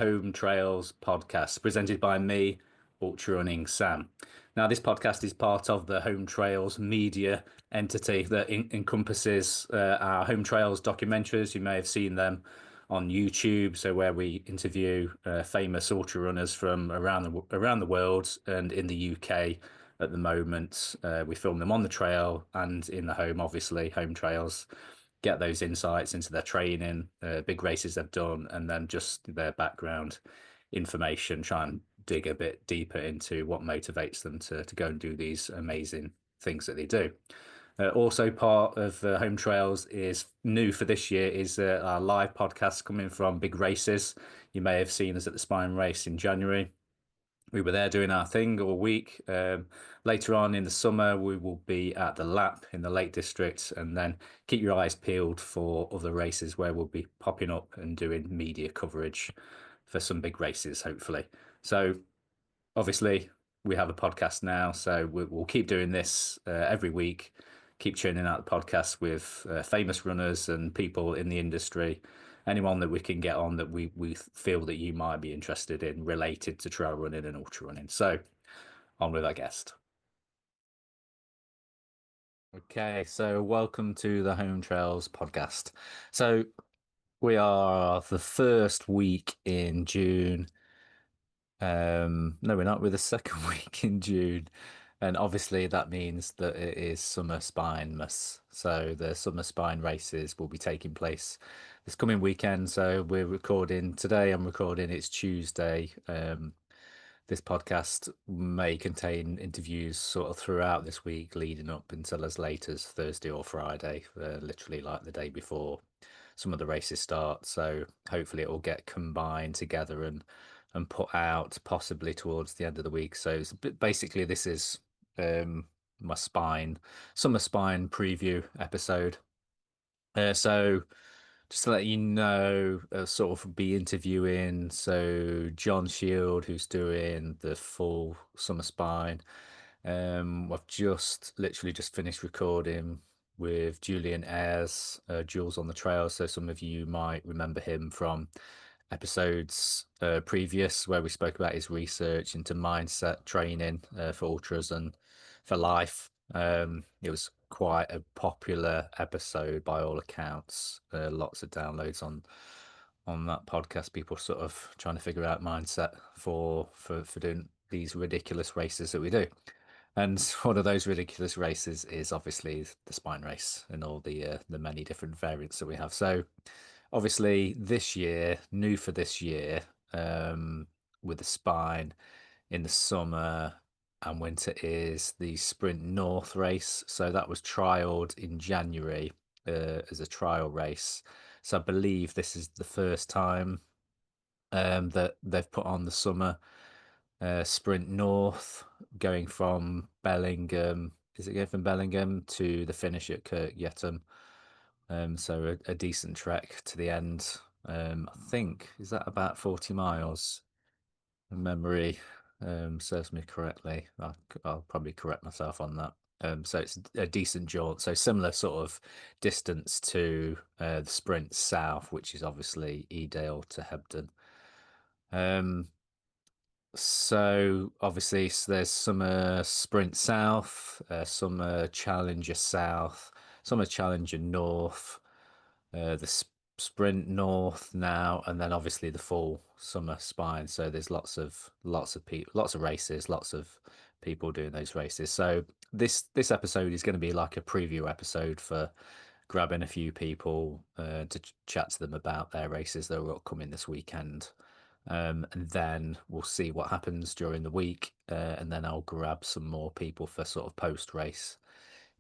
Home Trails podcast presented by me, Ultra Running Sam. Now, this podcast is part of the Home Trails media entity that encompasses our Home Trails documentaries. You may have seen them on YouTube, so where we interview famous ultra runners from around the world and in the UK at the moment. We film them on the trail and in the home, obviously, Home Trails. Get those insights into their training, big races they've done, and then just their background information. Try and dig a bit deeper into what motivates them to go and do these amazing things that they do. Also, part of Home Trails is new for this year is our live podcast coming from big races. You may have seen us at the Spine Race in January. We were there doing our thing all week. Later on in the summer, we will be at the Lap in the Lake District, and then keep your eyes peeled for other races where we'll be popping up and doing media coverage for some big races, hopefully. So, obviously, we have a podcast now, so we'll keep doing this every week. Keep churning out the podcast with famous runners and people in the industry, anyone that we can get on that we feel that you might be interested in related to trail running and ultra running. So on with our guest. Okay, so welcome to the Home Trails podcast. So we are the first week in June. No, we're not. We're the second week in June. And obviously that means that it is summer spinemas. So the summer spine races will be taking place this coming weekend. So we're recording today. I'm recording. It's Tuesday. This podcast may contain interviews sort of throughout this week, leading up until as late as Thursday or Friday, literally like the day before some of the races start. So hopefully it will get combined together and put out possibly towards the end of the week. So basically this is my summer spine preview episode. So just to let you know, sort of be interviewing Jon Shield, who's doing the full summer spine. I've literally just finished recording with Julian Ayres, Jules on the Trail. So some of you might remember him from episodes previous where we spoke about his research into mindset training for ultras and for life. It was quite a popular episode by all accounts. Lots of downloads on that podcast. People sort of trying to figure out mindset for doing these ridiculous races that we do. And one of those ridiculous races is obviously the spine race and all the many different variants that we have. So obviously this year, new for this year, with the spine in the summer and winter is the Sprint North race. So that was trialed in January as a trial race. So I believe this is the first time that they've put on the summer Sprint North, going from Bellingham. Is it going from Bellingham to the finish at Kirkyetum? So a decent trek to the end. I think, is that about 40 miles? Memory serves me correctly. I'll probably correct myself on that. So it's a decent jaunt. So similar sort of distance to the Sprint South, which is obviously Edale to Hebden. So obviously there's Summer Sprint South, Summer Challenger South, Summer Challenger North, the Sprint North now, and then obviously the full Summer Spine. So there's lots of people, lots of races, lots of people doing those races. So this episode is going to be like a preview episode for grabbing a few people to chat to them about their races that are upcoming this weekend. And then we'll see what happens during the week, and then I'll grab some more people for sort of post-race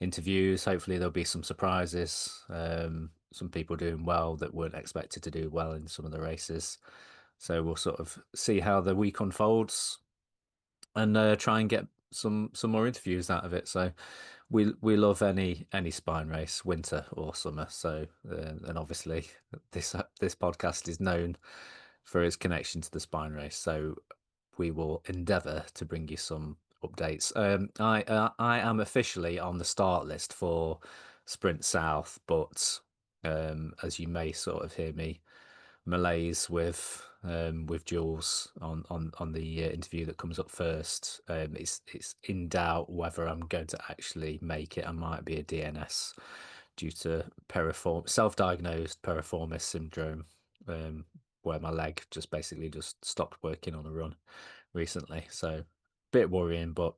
interviews. Hopefully there'll be some surprises, some people doing well that weren't expected to do well in some of the races. So we'll sort of see how the week unfolds and try and get some more interviews out of it. So we love any spine race, winter or summer. So and obviously this podcast is known for his connection to the spine race. So we will endeavour to bring you some updates. I am officially on the start list for Sprint South, but as you may sort of hear me malaise with with Jules on the interview that comes up first. It's in doubt whether I'm going to actually make it. I might be a DNS due to self-diagnosed piriformis syndrome, um, where my leg just basically just stopped working on a run recently. So, bit worrying, but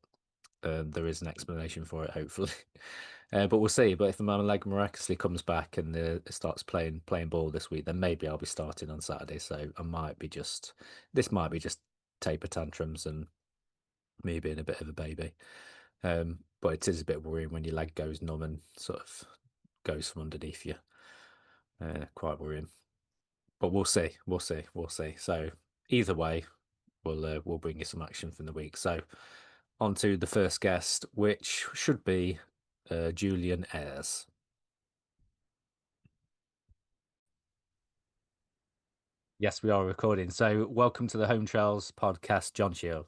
there is an explanation for it, hopefully. But we'll see. But if my leg miraculously comes back and starts playing ball this week, then maybe I'll be starting on Saturday. So I might be just this might be just taper tantrums and me being a bit of a baby. But it is a bit worrying when your leg goes numb and sort of goes from underneath you. Quite worrying. But we'll see. We'll see. We'll see. So either way, we'll bring you some action from the week. So on to the first guest, which should be Julian Ayres. Yes, we are recording. So welcome to the Home Trails podcast, Jon Shield.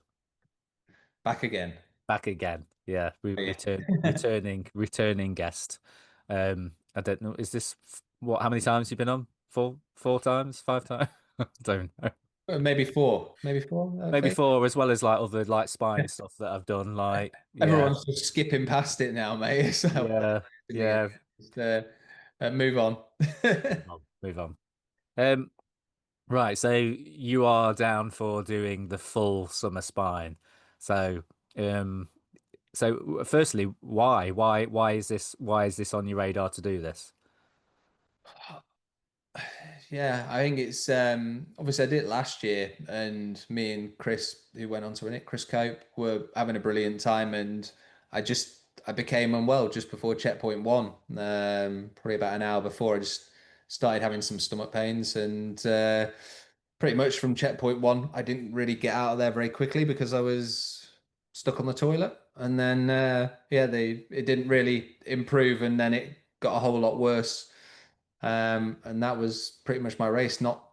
Back again. Back again. Yeah, we Oh, yeah. returning guest. I don't know. Is this what? How many times you've been on? Four times? Five times? I don't know. Maybe four. Maybe four, I Maybe think. four, as well as like other like spine stuff that I've done. Like, yeah, Everyone's just skipping past it now, mate. So yeah, yeah. just, move on. Move on. Um, right. So you are down for doing the full summer spine. So, um, so firstly, why is this on your radar to do this? Yeah, I think it's obviously I did it last year, and me and Chris, who went on to win it, Chris Cope, were having a brilliant time, and I became unwell just before checkpoint one. Probably about an hour before, I just started having some stomach pains, and pretty much from checkpoint one, I didn't really get out of there very quickly because I was stuck on the toilet, and then yeah, they it didn't really improve, and then it got a whole lot worse. And that was pretty much my race. Not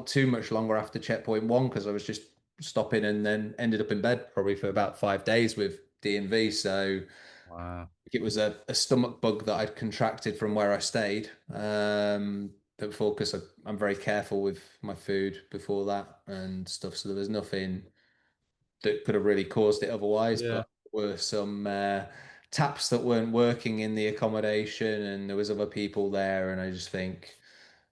too much longer after checkpoint one because I was just stopping and then ended up in bed probably for about 5 days with D&V. So Wow. it was a stomach bug that I'd contracted from where I stayed. Before, because I'm very careful with my food before that and stuff. So there was nothing that could have really caused it otherwise, Yeah. but there were some taps that weren't working in the accommodation, and there was other people there, and I just think,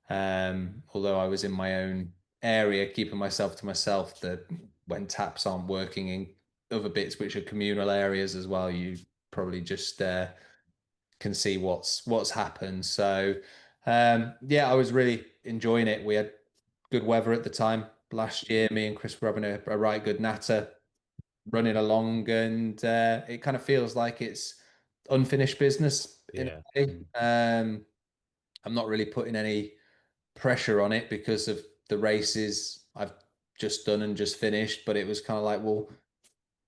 although I was in my own area, keeping myself to myself, that when taps aren't working in other bits which are communal areas as well, you probably just can see what's happened. So yeah, I was really enjoying it. We had good weather at the time last year. Me and Chris were having a right good natter running along, and it kind of feels like it's unfinished business in Yeah. a way. I'm not really putting any pressure on it because of the races I've just done and just finished, but it was kind of like, well,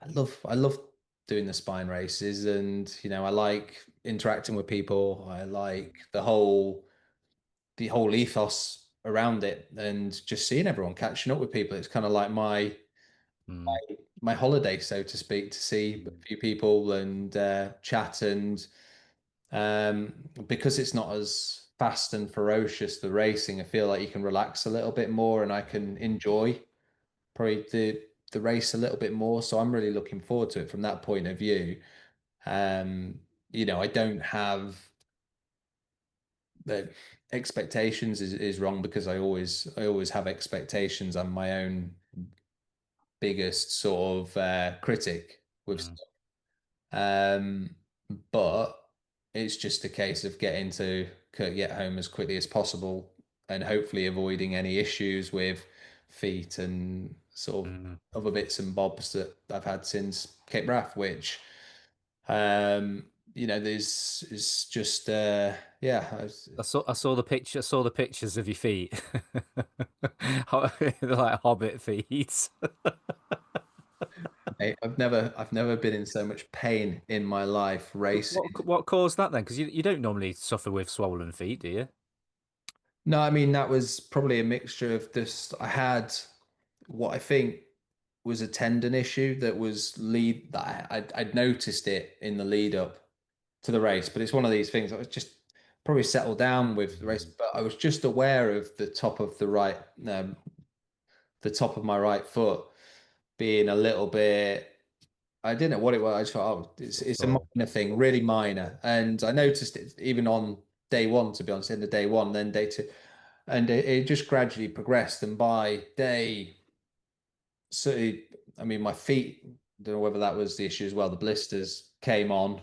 I love doing the spine races, and I like interacting with people. I like the whole ethos around it, and just seeing everyone, catching up with people. It's kind of like Mm. my holiday, so to speak, to see a Mm. few people and chat. And because it's not as fast and ferocious, the racing, I feel like you can relax a little bit more, and I can enjoy probably the race a little bit more. So I'm really looking forward to it from that point of view. I don't have the expectations is wrong, because I always have expectations. I'm my own biggest sort of critic with Mm. stuff. Um, but it's just a case of getting to get home as quickly as possible, and hopefully avoiding any issues with feet and sort of Mm. other bits and bobs that I've had since Cape Wrath, which there's is just yeah, I saw the picture. I saw the pictures of your feet, They're like hobbit feet. I've never been in so much pain in my life racing. What caused that then? Because you don't normally suffer with swollen feet, do you? No, I mean that was probably a mixture of this. I had what I think was a tendon issue that was lead that I'd noticed it in the lead up to the race, but it's one of these things I was just probably settled down with the race, Mm. but I was just aware of the top of the right the top of my right foot being a little bit. I didn't know what it was. I just thought, oh, it's a So, minor thing, really minor. And I noticed it even on day one, to be honest, in the day one, then day two, and it just gradually progressed. And by day, so I mean, my feet. Don't know whether that was the issue as well. The blisters came on,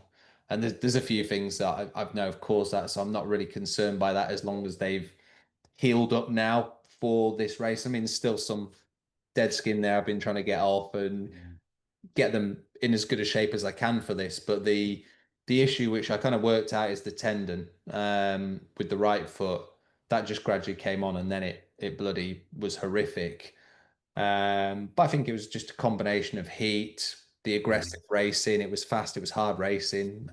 and there's a few things that I've know have caused that, so I'm not really concerned by that as long as they've healed up now for this race. I mean, there's still some dead skin there I've been trying to get off and mm, get them in as good a shape as I can for this. But the issue which I kind of worked out is the tendon with the right foot. That just gradually came on and then it bloody was horrific. But I think it was just a combination of heat, the mm, aggressive racing. It was fast, it was hard racing.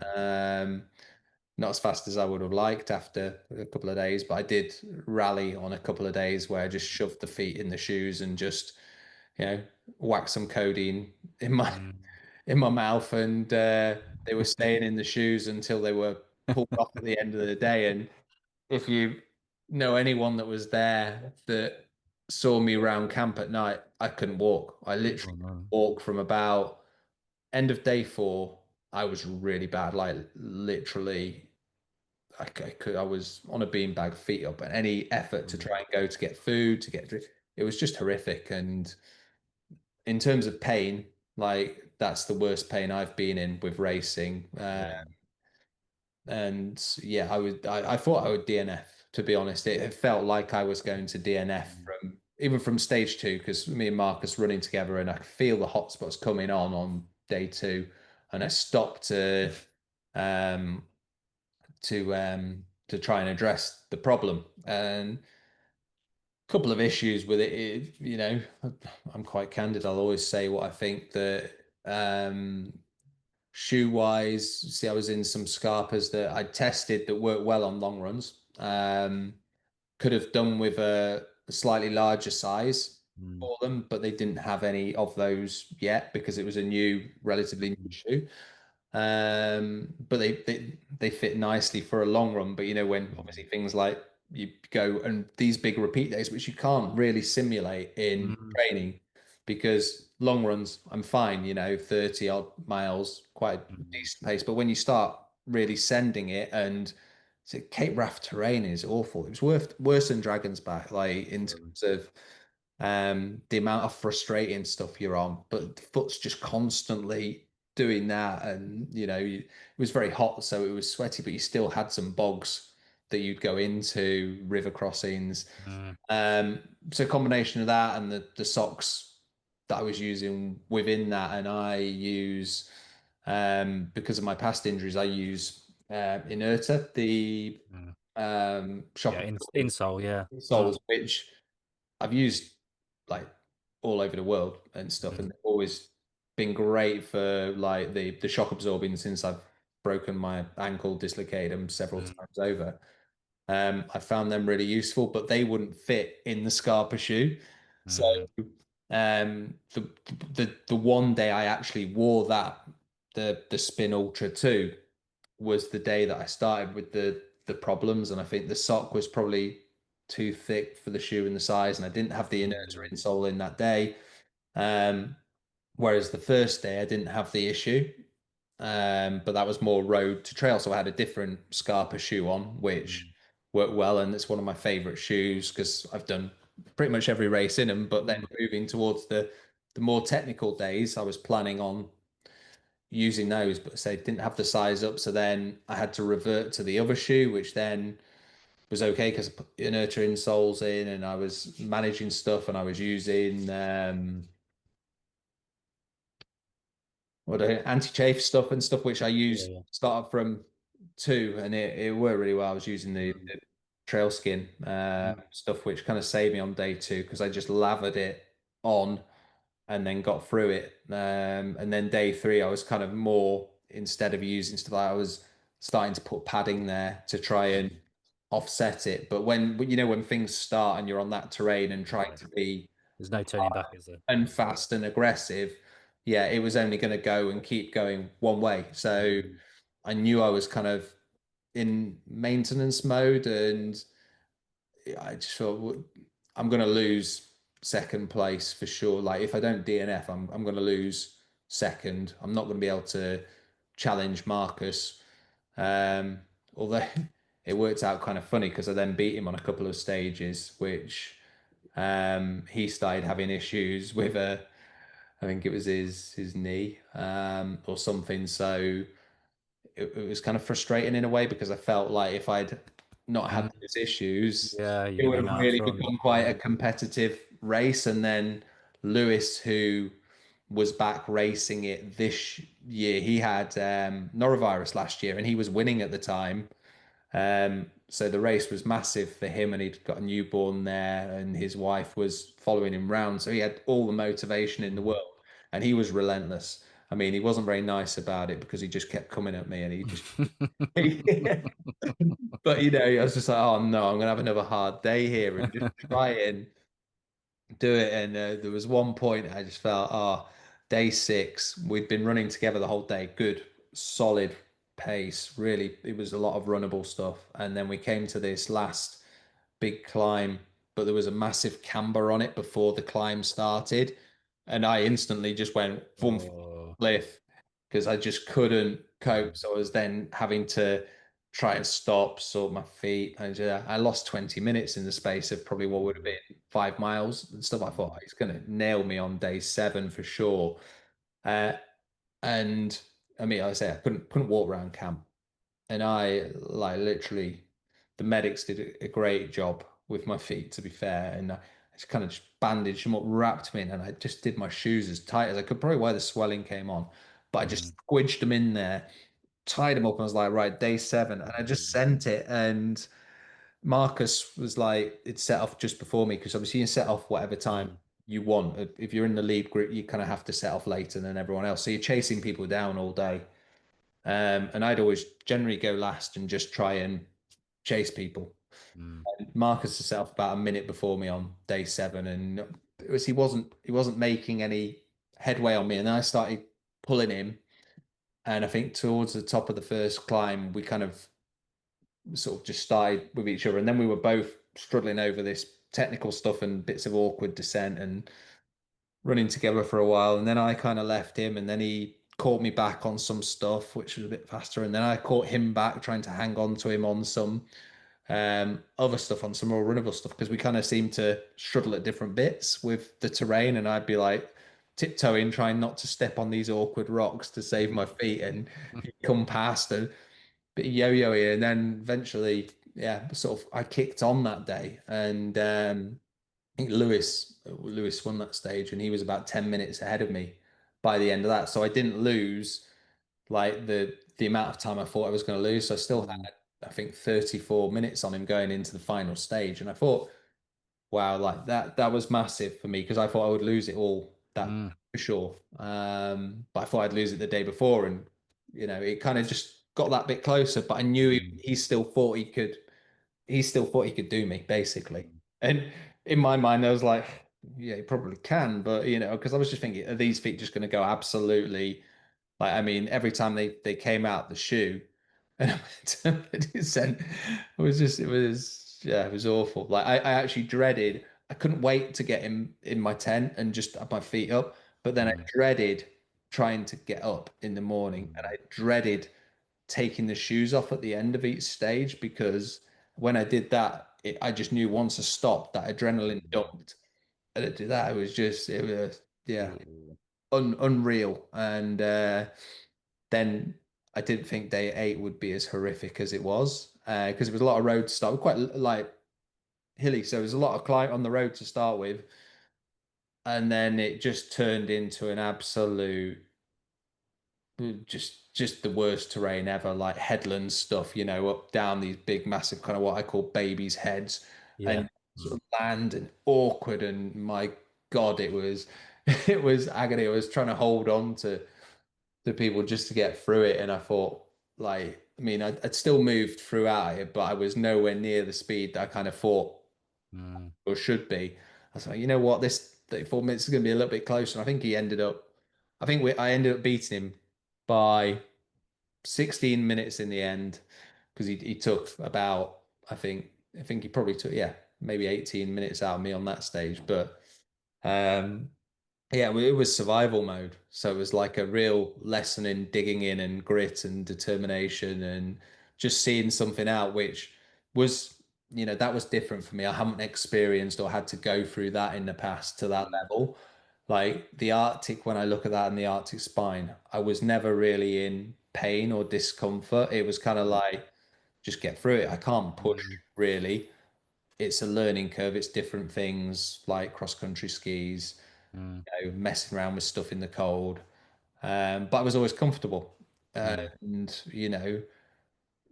Not as fast as I would have liked after a couple of days, but I did rally on a couple of days where I just shoved the feet in the shoes and just, you know, whacked some codeine in my mm. in my mouth, and they were staying in the shoes until they were pulled off at the end of the day. And if you know anyone that was there that saw me around camp at night, I couldn't walk. I Oh literally no. walked from about end of day four. I was really bad, like literally. I was on a beanbag, feet up, and any effort to Mm, try and go to get food, to get drink, it was just horrific. And in terms of pain, like that's the worst pain I've been in with racing. yeah. And yeah, I thought I would DNF, to be honest. It felt like I was going to DNF Mm, from even from stage two, because me and Marcus running together and I could feel the hotspots coming on day two. And I stopped um to try and address the problem. And a couple of issues with it, I'm quite candid. I'll always say what I think that shoe wise, see, I was in some Scarpas that I tested that worked well on long runs. Could have done with a slightly larger size mm, for them, but they didn't have any of those yet because it was a relatively new mm, shoe. But they fit nicely for a long run. But when mm, obviously things like you go and these big repeat days, which you can't really simulate in mm, training, because long runs, I'm fine, 30 odd miles, quite a mm, decent pace. But when you start really sending it, and Cape Wrath terrain is awful. It was worse than Dragon's Back, like in really. terms of the amount of frustrating stuff you're on, but the foot's just constantly doing that. And, it was very hot, so it was sweaty, but you still had some bogs that you'd go into, river crossings. Mm, So a combination of that and the socks that I was using within that, and I use, because of my past injuries, I use Inerta, the mm. shock Yeah, absorbing insole, yeah. soles, which I've used like all over the world and stuff, and Mm, they've always been great for like the shock absorbing since I've broken my ankle, dislocated them several mm, times over. I found them really useful, but they wouldn't fit in the Scarpa shoe. So mm, the one day I actually wore that, the Spin Ultra 2, was the day that I started with the problems, and I think the sock was probably too thick for the shoe and the size, and I didn't have the inerter mm, insole in that day. Um, Whereas the first day I didn't have the issue, but that was more road to trail, so I had a different Scarpa shoe on, which mm, worked well, and it's one of my favorite shoes because I've done pretty much every race in them. But then mm, moving towards the more technical days, I was planning on using those, but say didn't have the size up. So then I had to revert to the other shoe, which then was okay because I put inertia insoles in and I was managing stuff, and I was using anti-chafe stuff and stuff, which I yeah, used yeah. started from two, and it worked really well. I was using Mm, the trail skin mm, stuff, which kind of saved me on day two because I just lathered it on and then got through it. And then day three, I was kind of more, instead of using stuff, I was starting to put padding there to try and mm, offset it. But when things start and you're on that terrain and trying yeah. to be There's no turning back, is there? and fast and aggressive, yeah, it was only going to go and keep going one way. So Mm, I knew I was kind of in maintenance mode, and I just thought, I'm going to lose second place for sure. Like if I don't DNF, I'm going to lose second. I'm not going to be able to challenge Marcus. Um, although it worked out kind of funny because I then beat him on a couple of stages, which he started having issues with I think it was his knee or something. So it was kind of frustrating in a way because I felt like if I'd not had Mm. those issues, Yeah, it you'd have would been have out really front. become quite a Yeah. competitive race. And then Lewis, who was back racing it this year, he had norovirus last year and he was winning at the time. So the race was massive for him, and he'd got a newborn there, and his wife was following him round. So he had all the motivation in the Mm. world, and he was relentless. I mean, he wasn't very nice about it because he just kept coming at me, and he just. But I was just like, oh no, I'm gonna have another hard day here, and just try and do it. And there was one point I just felt, day six, we'd been running together the whole day, good, solid pace. Really, it was a lot of runnable stuff. And then we came to this last big climb, but there was a massive camber on it before the climb started. And I instantly just went boom, Oh. cliff because I just couldn't cope. Mm. So I was then having to try and stop, sort my feet. And I lost 20 minutes in the space of probably what would have Mm. been 5 miles and stuff. I thought Mm. he's going to nail me on day seven for sure. Uh, and I mean, I say I couldn't walk around camp, and I like literally the medics did a great job with my feet, to be fair, and I just kind of just bandaged them up, wrapped them in, and I just did my shoes as tight as I could, probably where the swelling came on, but I just Mm. squidged them in there, tied them up, and I was like, right, day seven, and I just Mm. sent it, and Marcus was like, it set off just before me because obviously you set off whatever time Mm. you want. If you're in the lead group, you kind of have to set off later than everyone else. So you're chasing people down all day. And I'd always generally go last and just try and chase people. Mm. Marcus was set off about a minute before me on day seven, and he wasn't making any headway on me. And then I started pulling him, and I think towards the top of the first climb, we kind of sort of just started with each other, and then we were both struggling over this technical stuff and bits of awkward descent and running together for a while. And then I kind of left him, and then he caught me back on some stuff, which was a bit faster. And then I caught him back trying to hang on to him on some other stuff, on some more runnable stuff, because we kind of seemed to struggle at different bits with the terrain. And I'd be like tiptoeing, trying not to step on these awkward rocks to save my feet, and he'd come past and bit of yo-yoing, and then eventually, yeah, sort of I kicked on that day, and I think Lewis won that stage, and he was about 10 minutes ahead of me by the end of that. So I didn't lose like the amount of time I thought I was going to lose. So I still Mm. had, I think, 34 minutes on him going into the final stage, and I thought, wow, like that was massive for me because I thought I would lose it all that Mm. for sure. But I thought I'd lose it the day before, and it kind of just got that bit closer. But I knew Mm. he still thought he could do me basically. Mm. And in my mind, I was like, yeah, he probably can, but because I was just thinking, are these feet just going to go absolutely? Like, I mean, every time they came out the shoe and I went to descent, it was awful. Like, I actually dreaded, I couldn't wait to get him in my tent and just have my feet up. But then I Mm. dreaded trying to get up in the morning, and Mm. I dreaded taking the shoes off at the end of each stage because when I did that, I just knew once I stopped, that adrenaline dumped. And to do that, it was, yeah, Ooh. unreal. And then I didn't think day eight would be as horrific as it was because it was a lot of road to start with, quite like hilly. So there was a lot of climb on the road to start with. And then it just turned into an absolute, just the worst terrain ever, like headland stuff, up down these big, massive kind of what I call babies' heads Yeah. and sort Mm. of land and awkward. And my God, it was it was agony. I was trying to hold on to the people just to get through it. And I thought, like, I mean, I'd still moved throughout it, but I was nowhere near the speed that I kind of thought Mm. or should be. I was like, you know what, this 34 minutes is going to be a little bit closer. And I think I ended up beating him by 16 minutes in the end because he took about, I think he probably took, yeah, maybe 18 minutes out of me on that stage. But Um, yeah, well, it was survival mode. So it was like a real lesson in digging in and grit and determination and just seeing something out, which was, that was different for me. I haven't experienced or had to go through that in the past to that Mm, level. Like the Arctic, when I look at that and the Arctic spine, I was never really in pain or discomfort. It was kind of like, just get through it. I can't push mm, really. It's a learning curve. It's different things like cross country skis, mm, messing around with stuff in the cold. But I was always comfortable. mm, And,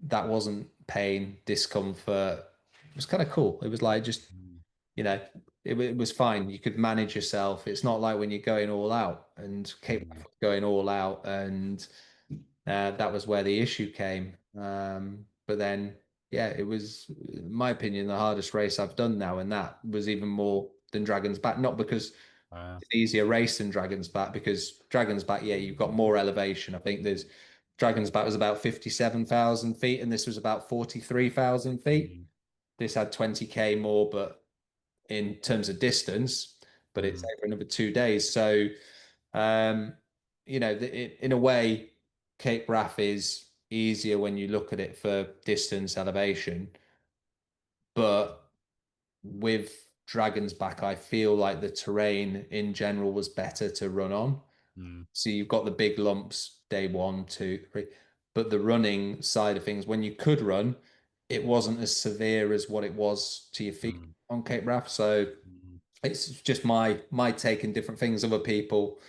that wasn't pain, discomfort. It was kind of cool. It was like just, mm, you know, it was fine. You could manage yourself. It's not like when you're going all out and Cape Raf mm, was going all out. And that was where the issue came. But then, yeah, it was, in my opinion, the hardest race I've done now. And that was even more than Dragon's Back. Not because wow. easier race than Dragon's Back because Dragon's Back, yeah, you've got more elevation. I think there's Dragon's Back was about 57,000 feet and this was about 43,000 feet. Mm, This had 20K more, but in terms of distance, but it's mm, over another 2 days. So, um, in a way, Cape Wrath is easier when you look at it for distance elevation, but with Dragon's Back, I feel like the terrain in general was better to run on. mm, So you've got the big lumps day one, two, three, but the running side of things, when you could run, it wasn't as severe as what it was to your feet mm, on Cape Wrath. So mm, it's just my take in different things. Other people,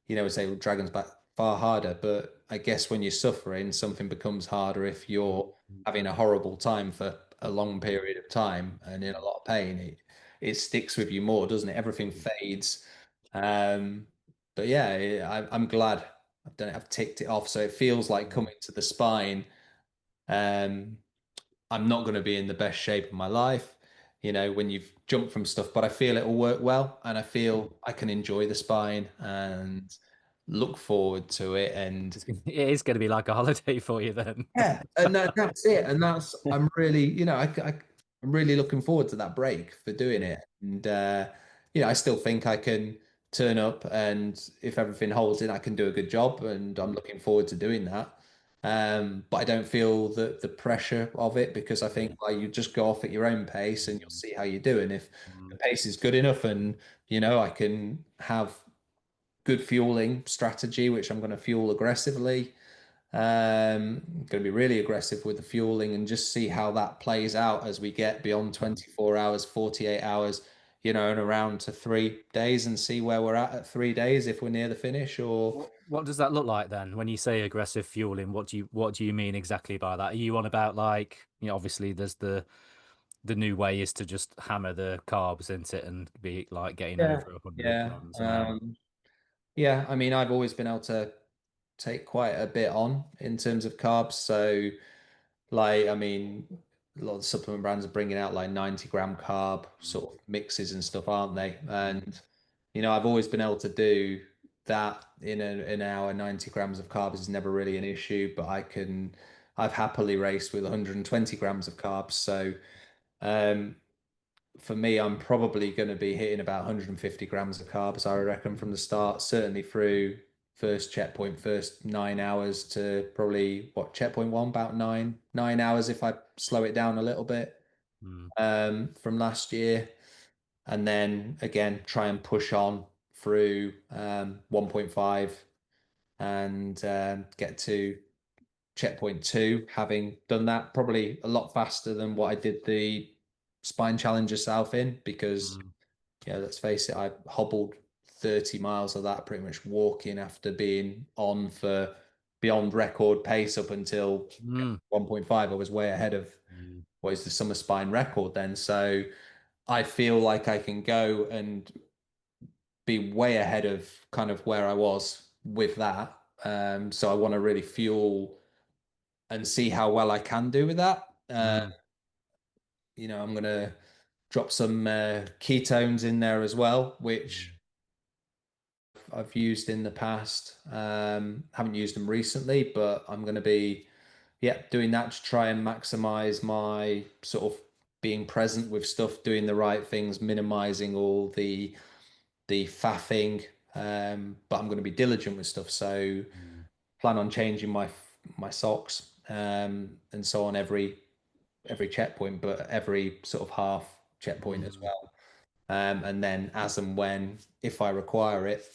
would say, well, Dragon's Back far harder, but I guess when you're suffering, something becomes harder if mm, you're mm, having a horrible time for a long mm, period of time and in a mm, lot of pain. It sticks with you more, doesn't it? Everything mm, fades. Um, but yeah, I'm glad I've done it. I've ticked it off, so it feels like mm, coming to the spine. Um, I'm not going to be in the best shape of my life, when you've jumped from stuff, but I feel it'll work well and I mm. feel I can enjoy the spine and look forward to it. And It is going to be like a holiday for you then. yeah, and that's it. And I'm really, I'm really looking forward to that break for doing Mm, it. And, I still think I can turn up and if everything holds in, I can do a good job. And I'm mm, looking forward to doing that. But I don't feel the pressure of it because I think mm, like you just go off at your own pace and you'll mm, see how you do. And if the mm, pace is good enough and, I can have good fueling strategy, which I'm going to fuel aggressively. Going to be really aggressive with the fueling and just see how that plays out as we get beyond mm. 24 hours, 48 hours, and around to 3 days and see where we're at 3 days if we're near the finish or What does that look like then? When you say aggressive fueling, what do you mean exactly by that? Are you on about like, obviously there's the new way is to just hammer the carbs into it and be like getting yeah, over 100 yeah. grams an hour. Yeah, I mean, I've always been able to take quite a bit on in terms of carbs. So, like, I mean, a lot of supplement brands are bringing out like 90-gram carb Mm, sort of mixes and stuff, aren't they? mm, And, I've always been able to do that in an hour. 90 grams of carbs is never really an issue, but I've happily raced with 120 grams of carbs. So, um, for me, I'm probably going to be hitting about 150 grams of carbs, I reckon, from the start, certainly through first checkpoint, first 9 hours to probably what checkpoint one, about nine hours if I slow it down a little bit mm, from last year. And then again, try and push on through 1.5 and get to checkpoint two, having done that probably a lot faster than what I did the Spine Challenger South in because mm, yeah, let's face it, I hobbled 30 miles of that pretty much walking after being on for beyond record pace up until mm, 1.5. I was way ahead of mm, what is the summer spine record then. So I feel like I can go and be way ahead of kind of where I was with that. So I want to really fuel and see how well I can do with that. mm, I'm gonna drop some ketones in there as well, which mm, I've used in the past. Haven't used them recently, but I'm going to be, yeah, doing that to try and maximize my sort of being present with stuff, doing the right things, minimizing all the the faffing, but I'm going to be diligent with stuff. So Mm. plan on changing my socks and so on every checkpoint, but every sort of half checkpoint as Mm. well. And then as and when, if I require it,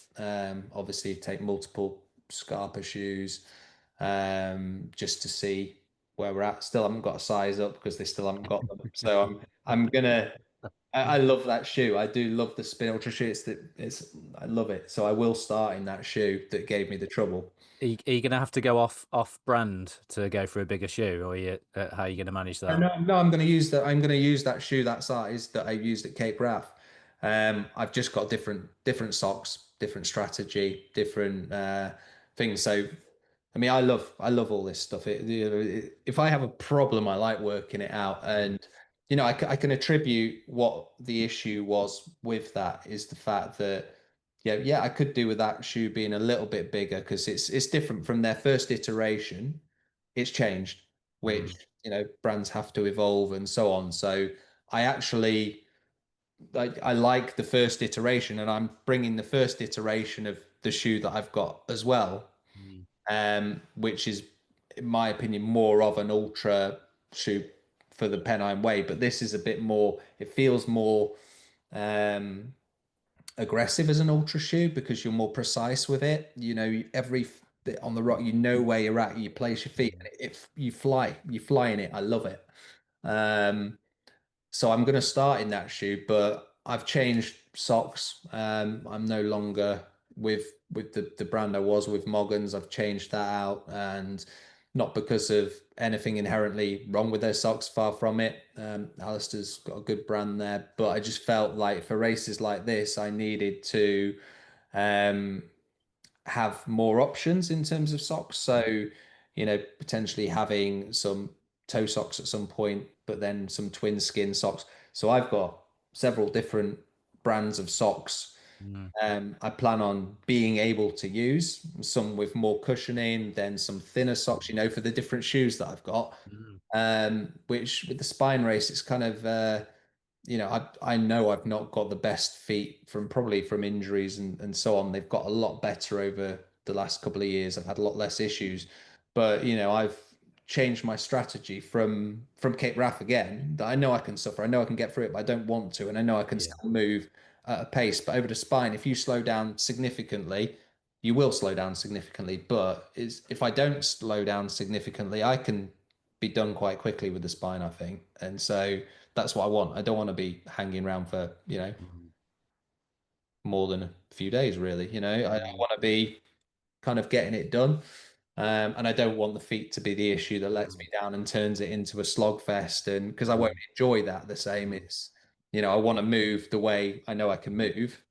obviously take multiple Scarpa shoes just to see where we're at. Still haven't got a size up because they still haven't got them. So I'm gonna. I love that shoe. I do love the Spin Ultra shoe. I love it. So I will start in that shoe that gave me the trouble. Are you gonna have to go off brand to go for a bigger shoe, or how are you gonna manage that? No, no, I'm going to use that. I'm going to use that shoe that size that I used at Cape Wrath. I've just got different socks, different strategy, different things. So, I mean, I love all this stuff. If I have a problem, I like working it out, and I can attribute what the issue was with that is the fact that yeah, I could do with that shoe being a little bit bigger because it's different from their first iteration. It's changed, which Mm. brands have to evolve and so on. So I actually I like the first iteration, and I'm bringing the first iteration of the shoe that I've got as well, Mm. which is, in my opinion, more of an ultra shoe for the Pennine Way. But this is a bit more. It feels more um, aggressive as an ultra shoe because you're more precise with it. Every bit on the rock, you know where you're at. You place your feet, and Mm. if you fly in it. I love it. Um, so I'm going to start in that shoe, but I've changed socks. I'm no longer with the brand I was with Moggins. I've changed that out, and not because of anything inherently wrong with their socks, far from it. Alistair's got a good brand there, but I just felt like for races like this, I needed to um, have more options in terms of socks. So, potentially having some toe socks at some point, but then some twin skin socks. So I've got several different brands of socks. Mm. I plan on being able to use some with more cushioning, then some thinner socks, for the different shoes that I've got. Mm. Which with the spine race, it's kind of I know I've not got the best feet from injuries and so on. They've got a lot better over the last couple of years. I've had a lot less issues, but I've changed my strategy from Cape Wrath again. That I know I can suffer. I know I can get through it, but I don't want to, and I know I can Yeah. still move at a pace. But over the spine, if you slow down significantly, you will slow down significantly. But if I don't slow down significantly, I can be done quite quickly with the spine, I think. And so that's what I want. I don't want to be hanging around for, Mm. more than a few days, really. I Mm. want to be kind of getting it done. And I don't want the feet to be the issue that lets me Mm. down and turns it into a slog fest. And because I won't Mm. enjoy that the same, Mm. it's, I want to move the way I know I can move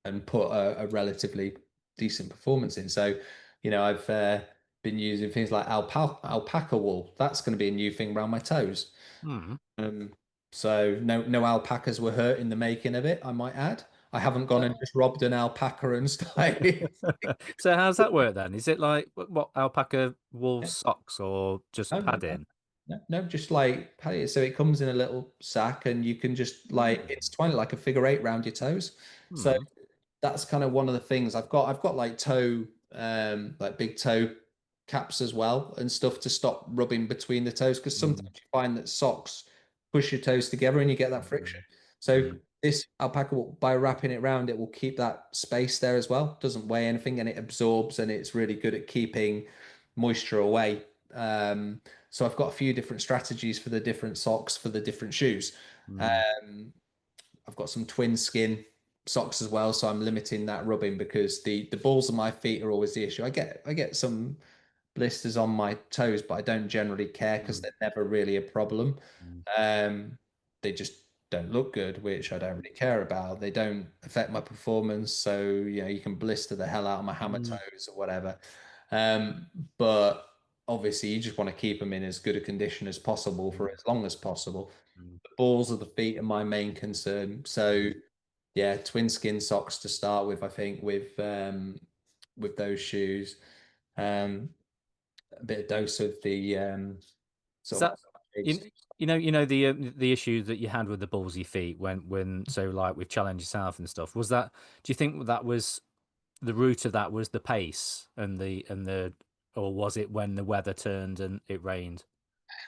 and put a relatively decent performance in. So, I've been using things like alpaca wool. That's going to be a new thing around my toes. Mm. Um, so no alpacas were hurt in the making of it, I might add. I haven't gone and just robbed an alpaca and started. So how's that work then? Is it like what alpaca wool Yeah. socks or just No, no, no, padding? no, just like so it comes in a little sack and you can just like Mm. intertwine it like a figure eight round your toes. So Mm. that's kind of one of the things I've got like like big toe caps as well and stuff to stop rubbing between the toes because sometimes Mm. you find that socks push your toes together and you get that friction. Mm. So Mm. this alpaca will, by wrapping it around, it will keep that space there as well. Doesn't weigh anything and it absorbs and it's really good at keeping moisture away. So I've got a few different strategies for the different socks for the different shoes. Mm. Um, I've got some twin skin socks as well, so I'm limiting that rubbing because the balls of my feet are always the issue. I get some blisters on my toes, but I don't generally care because Mm. they're never really a problem. Mm. Um, they just don't look good, which I don't really care about. They don't affect my performance, so you can blister the hell out of my hammer Mm. toes or whatever. Um, but obviously, you just want to keep them in as good a condition as possible for Mm. as long as possible. Mm. The balls of the feet are my main concern. So Mm. yeah, twin skin socks to start with, I think, with those shoes. Um, a bit of dose of the Is sort that of. You, the issue that you had with the ballsy feet when so like with challenge yourself and stuff. Was that? Do you think that was the root of that was the pace and the or was it when the weather turned and it rained?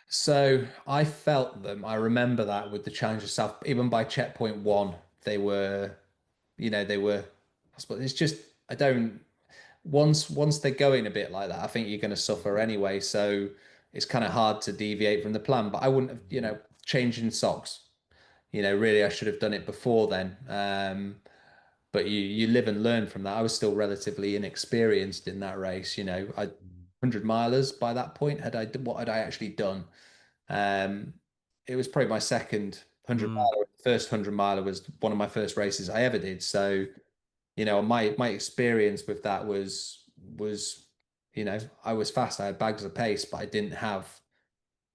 So I felt them. I remember that with the Challenger South, even by checkpoint one, they were, they were. I suppose it's just I don't. Once they're going a bit like that, I think you're going to suffer anyway. So it's kind of hard to deviate from the plan. But I wouldn't have, changing socks. Really, I should have done it before then. But you live and learn from that. I was still relatively inexperienced in that race. I 100 milers by that point. What had I actually done? Um, it was probably my second 100 Mm, miler. The first 100 miler was one of my first races I ever did. So, my experience with that was, I was fast. I had bags of pace, but I didn't have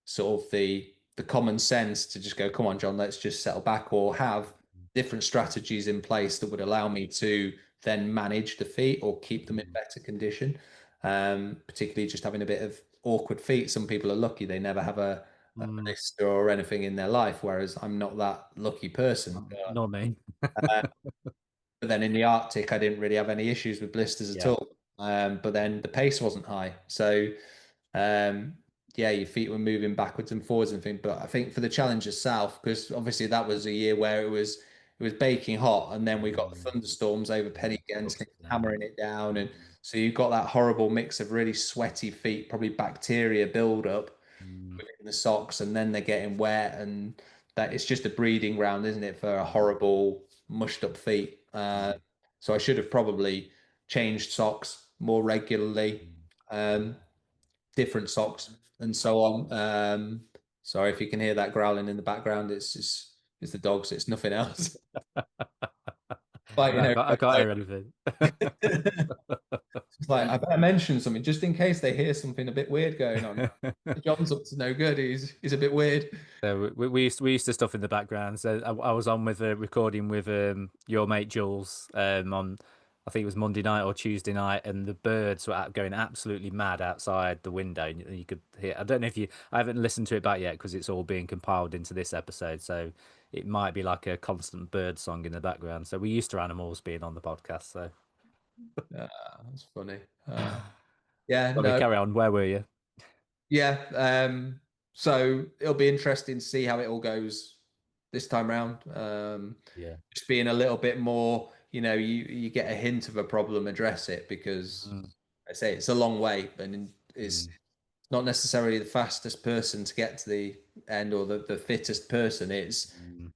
sort of the common sense to just go, come on, John, let's just settle back, or have different strategies in place that would allow me to then manage the feet or keep them in mm, better condition. Particularly just having a bit of awkward feet. Some people are lucky they never have a mm. blister or anything in their life, whereas I'm not that lucky person. Not me. Uh, but then in the Arctic, I didn't really have any issues with blisters at Yeah. all. But then the pace wasn't high. So, um, yeah, your feet were moving backwards and forwards and things. But I think for the Challenger South, because obviously that was a year where it was baking hot, and then we got the Mm. thunderstorms over Yeah. Penny against Gusting out. hammering it down. And Mm, so you got that horrible mix of really sweaty feet, probably bacteria buildup mm, within the socks, and then they're getting wet, and that it's just a breeding ground, isn't it, for a horrible mushed up feet. mm, So I should have probably changed socks more regularly, mm. um, different socks, and so on. Sorry if you can hear that growling in the background. It's the dogs. It's nothing else. Fighting I over can't, I can't hear anything. It's like I better mention something just in case they hear something a bit weird going on. John's up to no good. He's a bit weird. So we used to stuff in the background. So I was on with a recording with your mate Jules on I think it was Monday night or Tuesday night, and the birds were going absolutely mad outside the window. And you could hear. I don't know if you. I haven't listened to it back yet because it's all being compiled into this episode. So it might be like a constant bird song in the background. So we're used to animals being on the podcast. So Uh, that's funny. Yeah, sorry, no, carry on. Where were you? yeah. So it'll be interesting to see how it all goes this time round. Yeah. Just being a little bit more, you get a hint of a problem, address it, because Mm, I say it's a long way, and it's mm, not necessarily the fastest person to get to the end, or the fittest person. It's, mm,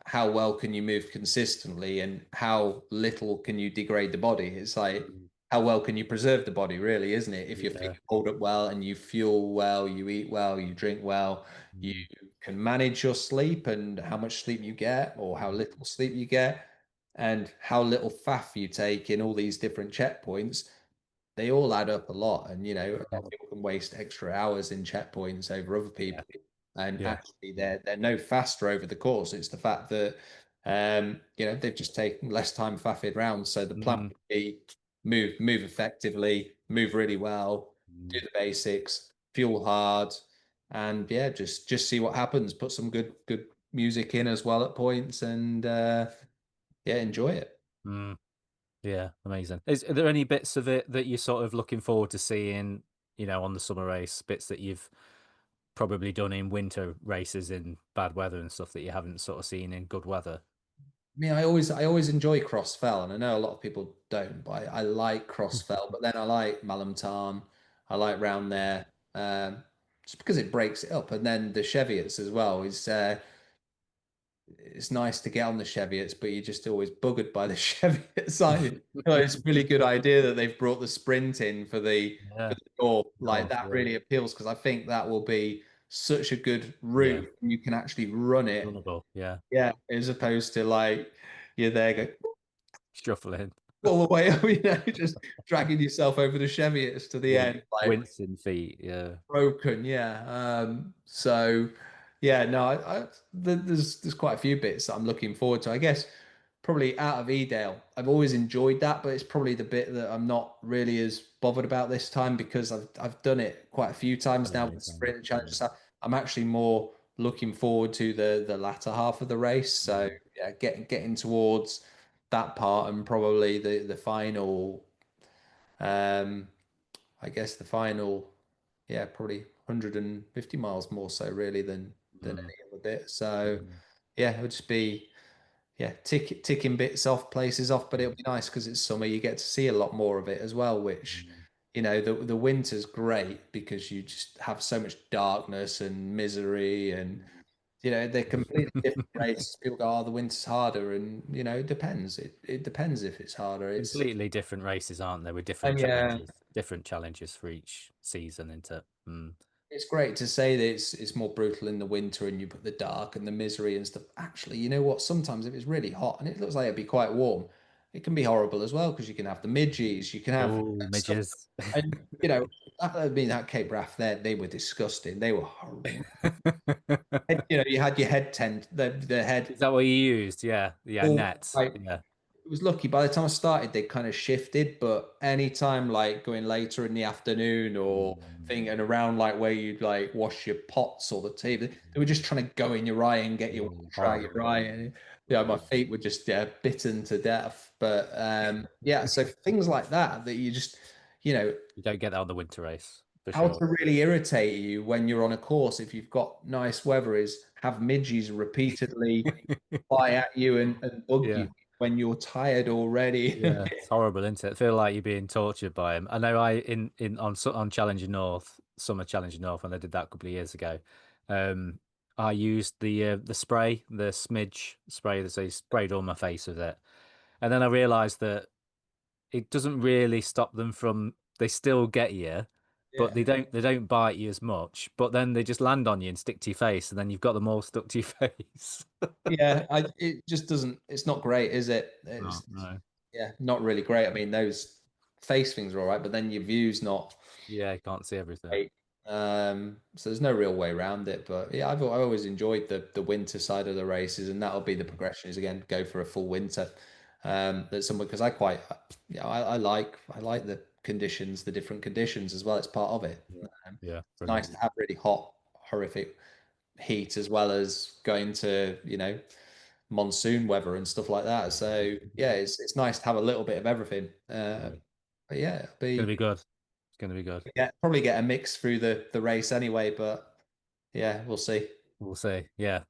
how well can you move consistently, and how little can you degrade the body? It's like, mm. how well can you preserve the body, really, isn't it? If your feet Yeah. hold up well, and you fuel well, you eat well, you drink well, you Mm, can manage your sleep and how much sleep you get, or how little sleep you get, and how little faff you take in all these different checkpoints. They all add up a lot. And, a lot of people can waste extra hours in checkpoints over other yeah. people. And Yeah. actually, they're no faster over the course. It's the fact that, they've just taken less time faffing round. So the plan Mm, would be move effectively, move really well, do mm, the basics, fuel hard, and yeah, just see what happens. Put some good music in as well at points, and yeah, enjoy it. mm. Yeah, amazing. Are there any bits of it that you're sort of looking forward to seeing, on the summer race, bits that you've probably done in winter races in bad weather and stuff that you haven't sort of seen in good weather? I always enjoy Crossfell, and I know a lot of people don't, but I like Crossfell. But then I like Malamtarn, I like round there, just because it breaks it up. And then the Cheviots as well is, it's nice to get on the Cheviots, but you're just always buggered by the Cheviots, aren't you? It's a really good idea that they've brought the sprint in for the Yeah. door. Like, Oh, that yeah. really appeals, because I think that will be such a good Yeah. route. You can actually run it, Runnable. Yeah. yeah, as opposed to like you're there go Shuffling. all the way up, just dragging yourself over the Cheviots to the end, like Wincing feet. Yeah. broken. Yeah. So yeah, no, there's quite a few bits that I'm looking forward to. I guess probably out of Edale, I've always enjoyed that, but it's probably the bit that I'm not really as bothered about this time, because I've done it quite a few times Done it now many with times. sprint and challenge Yeah. stuff. I'm actually more looking forward to the latter half of the race. So Mm, yeah, getting towards that part and probably the final. Um, I guess the final, yeah, probably 150 miles more so really than mm, any other bit. So mm, yeah, it would just be yeah, ticking bits off, places off, but mm, it'll be nice because it's summer. You get to see a lot more of it as well, which mm, the winter's great because you just have so much darkness and misery, and mm. they're completely different races. People go, "Oh, the winter's harder," and it depends. It depends if it's harder. It's Completely different races, aren't there, with and yeah, different challenges for each season into. Mm. it's great to say that it's more brutal in the winter and you put the dark and the misery and stuff. Actually, you know what? Sometimes if it's really hot and it looks like it'd be quite warm, it can be horrible as well because you can have the midges, you can have Oh, stuff. midges. And I mean that Cape Wrath there, they were disgusting. They were horrible. You had your head tent, the head Is that what you used? Yeah, yeah, all net. like Yeah. it was lucky. By the time I started, they kind of shifted, but anytime like going later in the afternoon or Mm, thing and around like where you'd like wash your pots or the tea, they were just trying to go in your eye and get you oh, try your horrible. eye. And yeah, my Mm. feet were just bitten to death. But yeah, so things like that that you just you know You don't get that on the winter race for how sure. to really irritate you when you're on a course if you've got nice weather is have midges repeatedly fly at you and bug Yeah. you when you're tired already. Yeah, it's horrible, isn't it? I feel like you're being tortured by him. I know I in on Challenger North, Summer Challenger North, when I did that a couple of years ago. Um, I used the spray, the smidge spray that they sprayed all my face with it, and then I realised that it doesn't really stop them from. They still get you, but Yeah. they don't bite you as much. But then they just land on you and stick to your face, and then you've got them all stuck to your face. Yeah, it just doesn't, it's not great, is it? No, no. Yeah, not really great. I mean, those face things are all right, but then your view's not Yeah, I can't see everything. great. So there's no real way around it. But yeah, I always enjoyed the winter side of the races, and that'll be the progression is again go for a full winter. That's somewhere because I like the conditions, the different conditions as well. It's part of it. Yeah, yeah, It's nice brilliant. to have really hot, horrific heat as well as going to monsoon weather and stuff like that. So yeah, it's nice to have a little bit of everything. Yeah. But yeah, it'll It's gonna be be good. It's gonna be good. yeah, probably get a mix through the race anyway. But yeah, we'll see. We'll see. Yeah.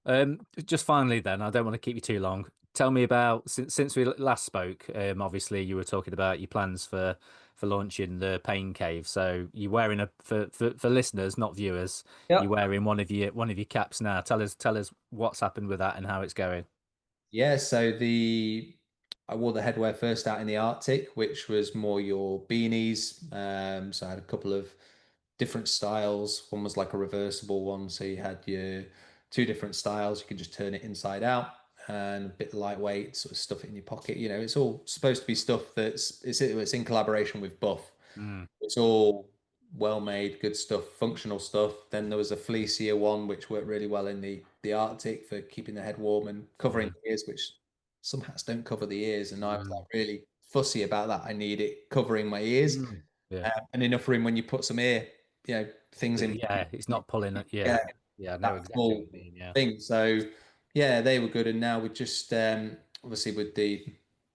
Just finally, then, I don't want to keep you too long. Tell me about since we last spoke. Obviously, you were talking about your plans for launching the Pain Cave. So you're wearing a for listeners, not viewers. You're Yeah. wearing one of your caps now. Tell us what's happened with that and how it's going. Yeah, so the I wore the headwear first out in the Arctic, which was more your beanies. So I had a couple of different styles. One was like a reversible one, so you had your two different styles. You could just turn it inside out and a bit lightweight, sort of stuff it in your pocket. It's all supposed to be stuff it's in collaboration with Buff. Mm, It's all well made, good stuff, functional stuff. Then there was a fleecier one which worked really well in the Arctic for keeping the head warm and covering mm, the ears, which some hats don't cover the ears, and I was like mm, really fussy about that. I need it covering my ears yeah. and enough room when you put some things in. Yeah. It's not pulling it. Yeah, Yeah. Yeah. I know that exactly what full you mean. Yeah. thing. So yeah, they were good. And now with just obviously with the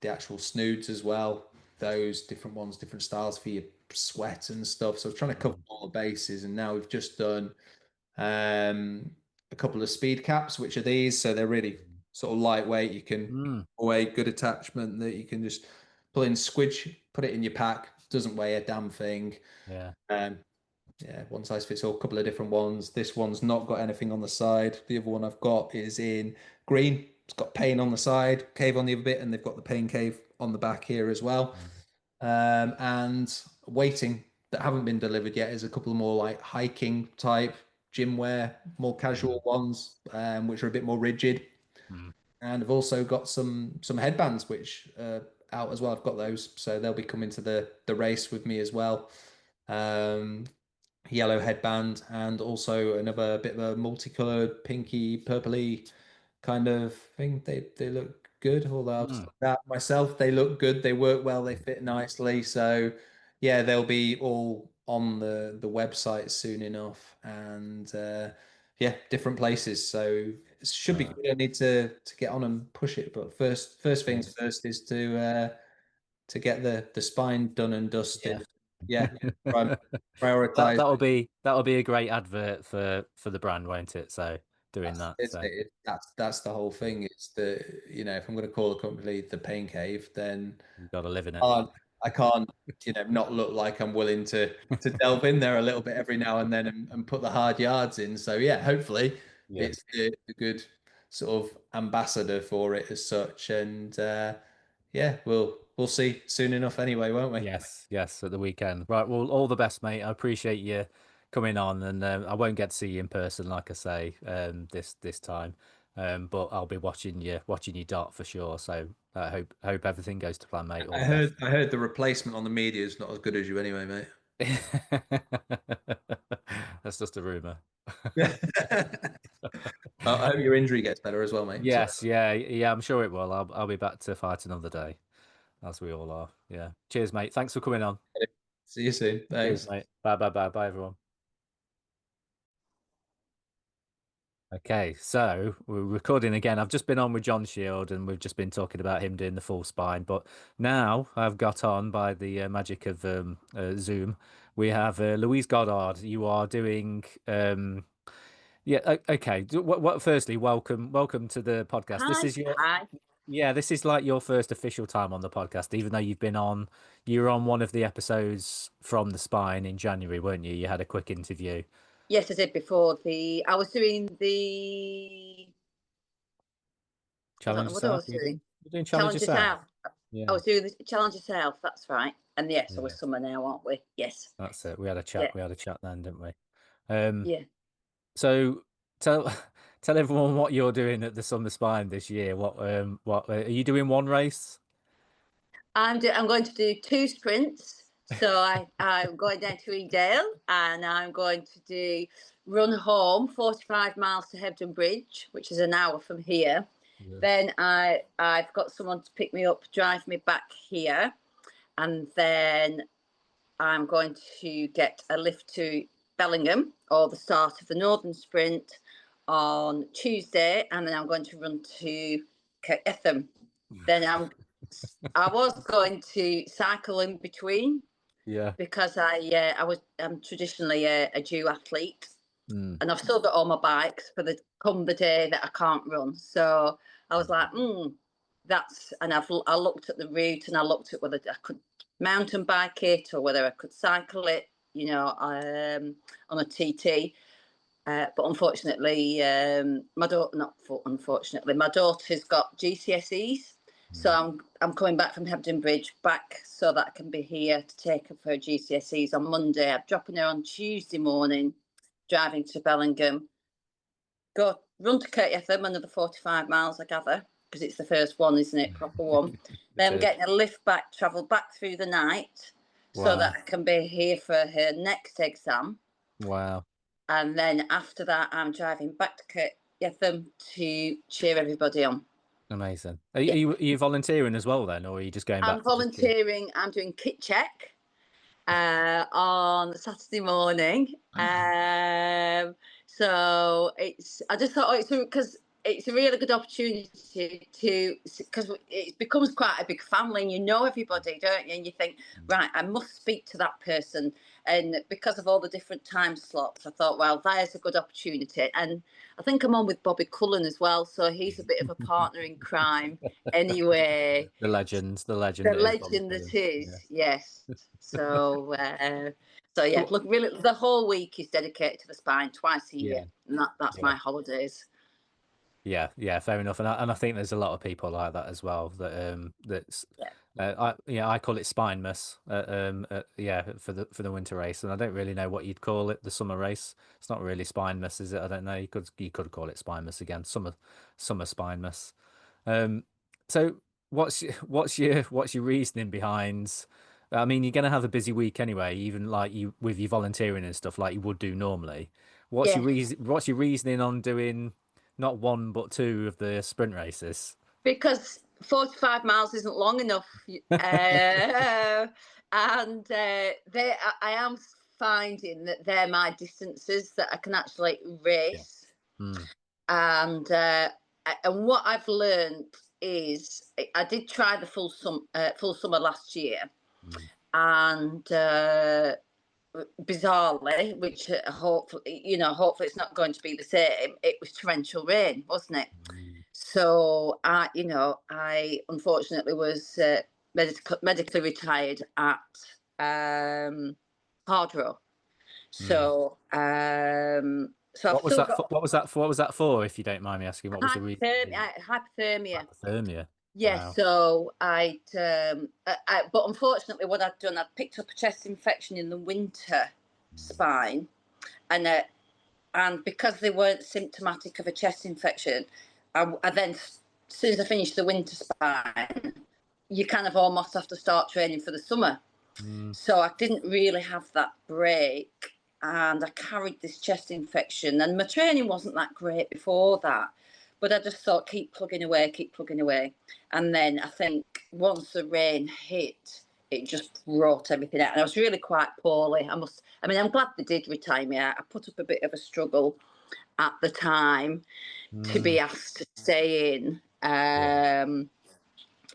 actual snoods as well, those different ones, different styles for your sweat and stuff. So I was trying to cover Mm, all the bases, and now we've just done a couple of speed caps, which are these. So they're really sort of lightweight. You can mm, away good attachment that you can just pull in, squidge, put it in your pack. Doesn't weigh a damn thing. yeah. Um, yeah, one size fits all, a couple of different ones. This one's not got anything on the side. The other one I've got is in green. It's got pain on the side, cave on the other bit, and they've got the pain cave on the back here as well. Mm, And waiting that haven't been delivered yet is a couple more like hiking type gym wear, more casual mm, ones, which are a bit more rigid. mm, And I've also got some headbands which are out as well. I've got those, so they'll be coming to the race with me as well. Um, Yellow headband and also another bit of a multicolored pinky purpley kind of thing. They look good, although I'll just mm. like that myself. They look good, they work well, they fit nicely. So yeah, they'll be all on the website soon enough. And yeah, different places. So it should be Uh, good. I need to get on and push it. But first yeah. things first is to get the spine done and Yeah. dusted. Yeah, That prioritize. that'll be a great advert for the brand, won't it? So doing That's that. it. So That's the whole thing. It's if I'm going to call a company the Pain Cave, then you've got to live in it. can't I can't not look like I'm willing to delve in there a little bit every now and then and put the hard yards in. So yeah, hopefully Yeah. it's a good sort of ambassador for it as such. And yeah, we'll see soon enough anyway, won't we? Yes, yes, at the weekend. Right. Well, all the best, mate. I appreciate you coming on, and I won't get to see you in person, like I say, this time. But I'll be watching you dart for sure. So I hope everything goes to plan, mate. All I the best. heard I heard the replacement on the media is not as good as you anyway, mate. That's just a rumor. I hope your injury gets better as well, mate. So Yes, yeah, yeah. I'm sure it will. I'll be back to fight another day, as we all are. Yeah. Cheers, mate. Thanks for coming on. see you soon. Cheers, Thanks. mate. Bye, bye, bye, bye, everyone. Okay, so we're recording again. I've just been on with Jon Shield and we've just been talking about him doing the full spine. But now I've got on by the magic of Zoom. We have Louise Goddard. You are doing, yeah, okay. Firstly, welcome to the podcast. This Hi, is your, hi. yeah, this is like your first official time on the podcast, even though you were on one of the episodes from the spine in January, weren't you? You had a quick interview. Yes, I did before I was doing the, I don't know Challenge what I yourself. was doing. You're doing challenge Challenge yourself. yourself. I Yeah. was doing the challenge yourself. That's right. And yes, so we're Yeah. summer now, aren't we? Yes. That's it. We had a Yeah. chat. We had a chat then, didn't we? Um, Yeah. so tell tell everyone what you're doing at the Summer Spine this year. What are you doing? One race? I'm going to do 2 sprints. So I'm going down to Edale and I'm going to run home 45 miles to Hebden Bridge, which is an hour from here. Yeah. Then I've got someone to pick me up, drive me back here, and then I'm going to get a lift to Bellingham or the start of the Northern Sprint on Tuesday, and then I'm going to run to Etham. Then I was going to cycle in between Yeah. because I'm traditionally a dual athlete, Mm. and I've still got all my bikes for the day that I can't run. So I was like, and I looked at the route and I looked at whether I could mountain bike it or whether I could cycle it, on a TT. But unfortunately, my daughter, not for, unfortunately, my daughter's got GCSEs. So I'm coming back from Hebden Bridge back so that I can be here to take her for her GCSEs on Monday. I'm dropping her on Tuesday morning, driving to Bellingham, go run to Kirketham, another 45 miles, I gather, because it's the first one, isn't it? Proper one. Then I'm getting a lift back, travel back through the night so that I can be here for her next exam. Wow. And then after that, I'm driving back to Kirketham to cheer everybody on. Amazing. Are you volunteering as well then, or are you just going back I'm to just cheer? volunteering. I'm doing kit check on Saturday morning. So I just thought because it's a really good opportunity because it becomes quite a big family and you know everybody, don't you? And you think, right, I must speak to that person. And because of all the different time slots, I thought, well, there's a good opportunity. And I think I'm on with Bobby Cullen as well. So he's a bit of a partner in crime anyway. The legend The is Bobby legend that Cullen. Yeah. is, yes. So, so yeah, look, really, the whole week is dedicated to the spine twice a Yeah. year, and that's Yeah. my holidays. Yeah, fair enough, and I think there's a lot of people like that as well. I call it spinemas. For the winter race, and I don't really know what you'd call it. The summer race. It's not really spinemas, is it? I don't know. You could call it spinemas again. Summer spinemas. So what's your reasoning behind? I mean, you're gonna have a busy week anyway, even like you with your volunteering and stuff like you would do normally. Yeah, What's your reasoning on doing not one but two of the sprint races? because 45 miles isn't long enough, and I am finding that they're my distances that I can actually Yeah. race. Mm. And what I've learned is I did try the full summer last year, Mm. and bizarrely, which hopefully it's not going to be the same. It was torrential rain, wasn't it? Mm. So I unfortunately was medically retired at Hardrow. Mm. So I've What was still that got for? What was that for? What was that for? If you don't mind me asking, what was the reason? hypothermia. Hypothermia. Yes, Wow. so but unfortunately, what I'd done, I'd picked up a chest infection in the winter Mm. spine, and because they weren't symptomatic of a chest infection, I then, as soon as I finished the winter spine, you kind of almost have to start training for the summer. Mm. So I didn't really have that break, and I carried this chest infection, and my training wasn't that great before that. But I just thought, keep plugging away. And then I think once the rain hit, it just brought everything out. And I was really quite poorly. I'm glad they did retire me. I put up a bit of a struggle at the time to Mm. be asked to stay in. Yeah.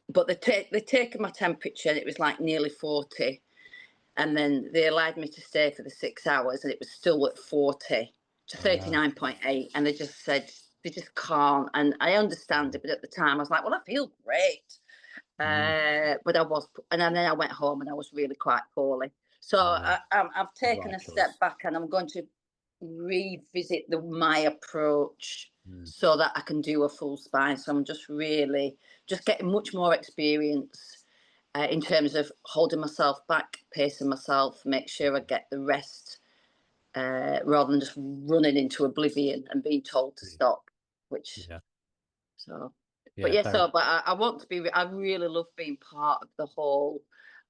But they taken my temperature, and it was like nearly 40. And then they allowed me to stay for the 6 hours, and it was still at 40 to Wow. 39.8. And they just said they just can't. And I understand it, but at the time I was like, well, I feel great. Mm. But I was, and then I went home and I was really quite poorly. So Yeah. I've taken Right a choice. step back, and I'm going to revisit my approach Mm. so that I can do a full spine. So I'm just getting much more experience in terms of holding myself back, pacing myself, make sure I get the rest, rather than just running into oblivion and being told to stop. Which Yeah. so, but Yeah. yeah, Fair. I want to be. I really love being part of the whole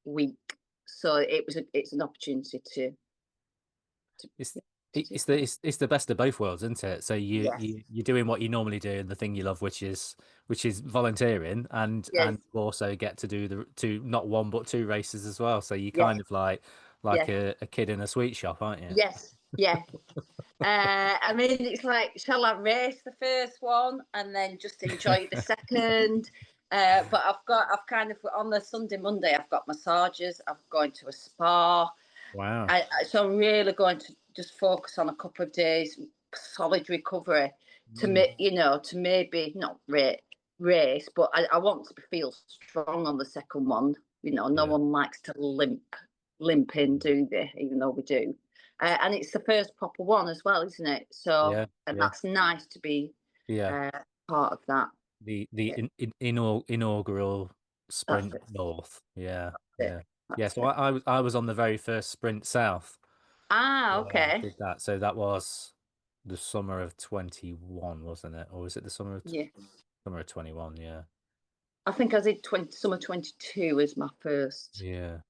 week. So it's an opportunity to, It's to do that. it's the best of both worlds, isn't it? So Yes, you're doing what you normally do and the thing you love, which is volunteering, and yes, you also get to do the two, not one but two races as well. So you yes, kind of like yes, a kid in a sweet shop, aren't you? yes, yes. It's like, shall I race the first one and then just enjoy the second? But I've kind of, on the Sunday, Monday, I've got massages, I'm going to a spa. Wow. So I'm really going to just focus on a couple of days, solid recovery Mm. to maybe not race, but I want to feel strong on the second one. No Yeah. one likes to limp in, do they? Even though we do. And it's the first proper one as well, isn't it? So, Yeah. and Yeah. that's nice to be Yeah. uh, part of that. The Yeah, inaugural that's sprint it. north. Yeah. That's it. Yeah. Yeah. That's So it. I was on the very first sprint south. Ah, Yeah, okay. did that. So that was the summer of 21, wasn't it? Or was it the Yeah. summer of 21? Yeah. I think I did summer 22 as my first, Yeah.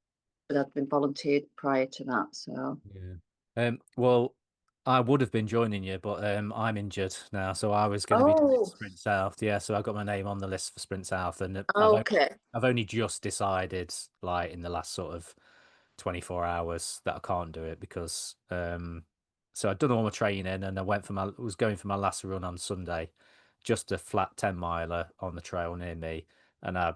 but I'd been volunteered prior to that. So, Yeah. Well, I would have been joining you, but I'm injured now, so I was going to be doing oh, Sprint South. Yeah, so I got my name on the list for Sprint South, and okay. I've only just decided, like in the last sort of 24 hours, that I can't do it because so I'd done all my training, and I was going for my last run on Sunday, just a flat 10 miler on the trail near me, and I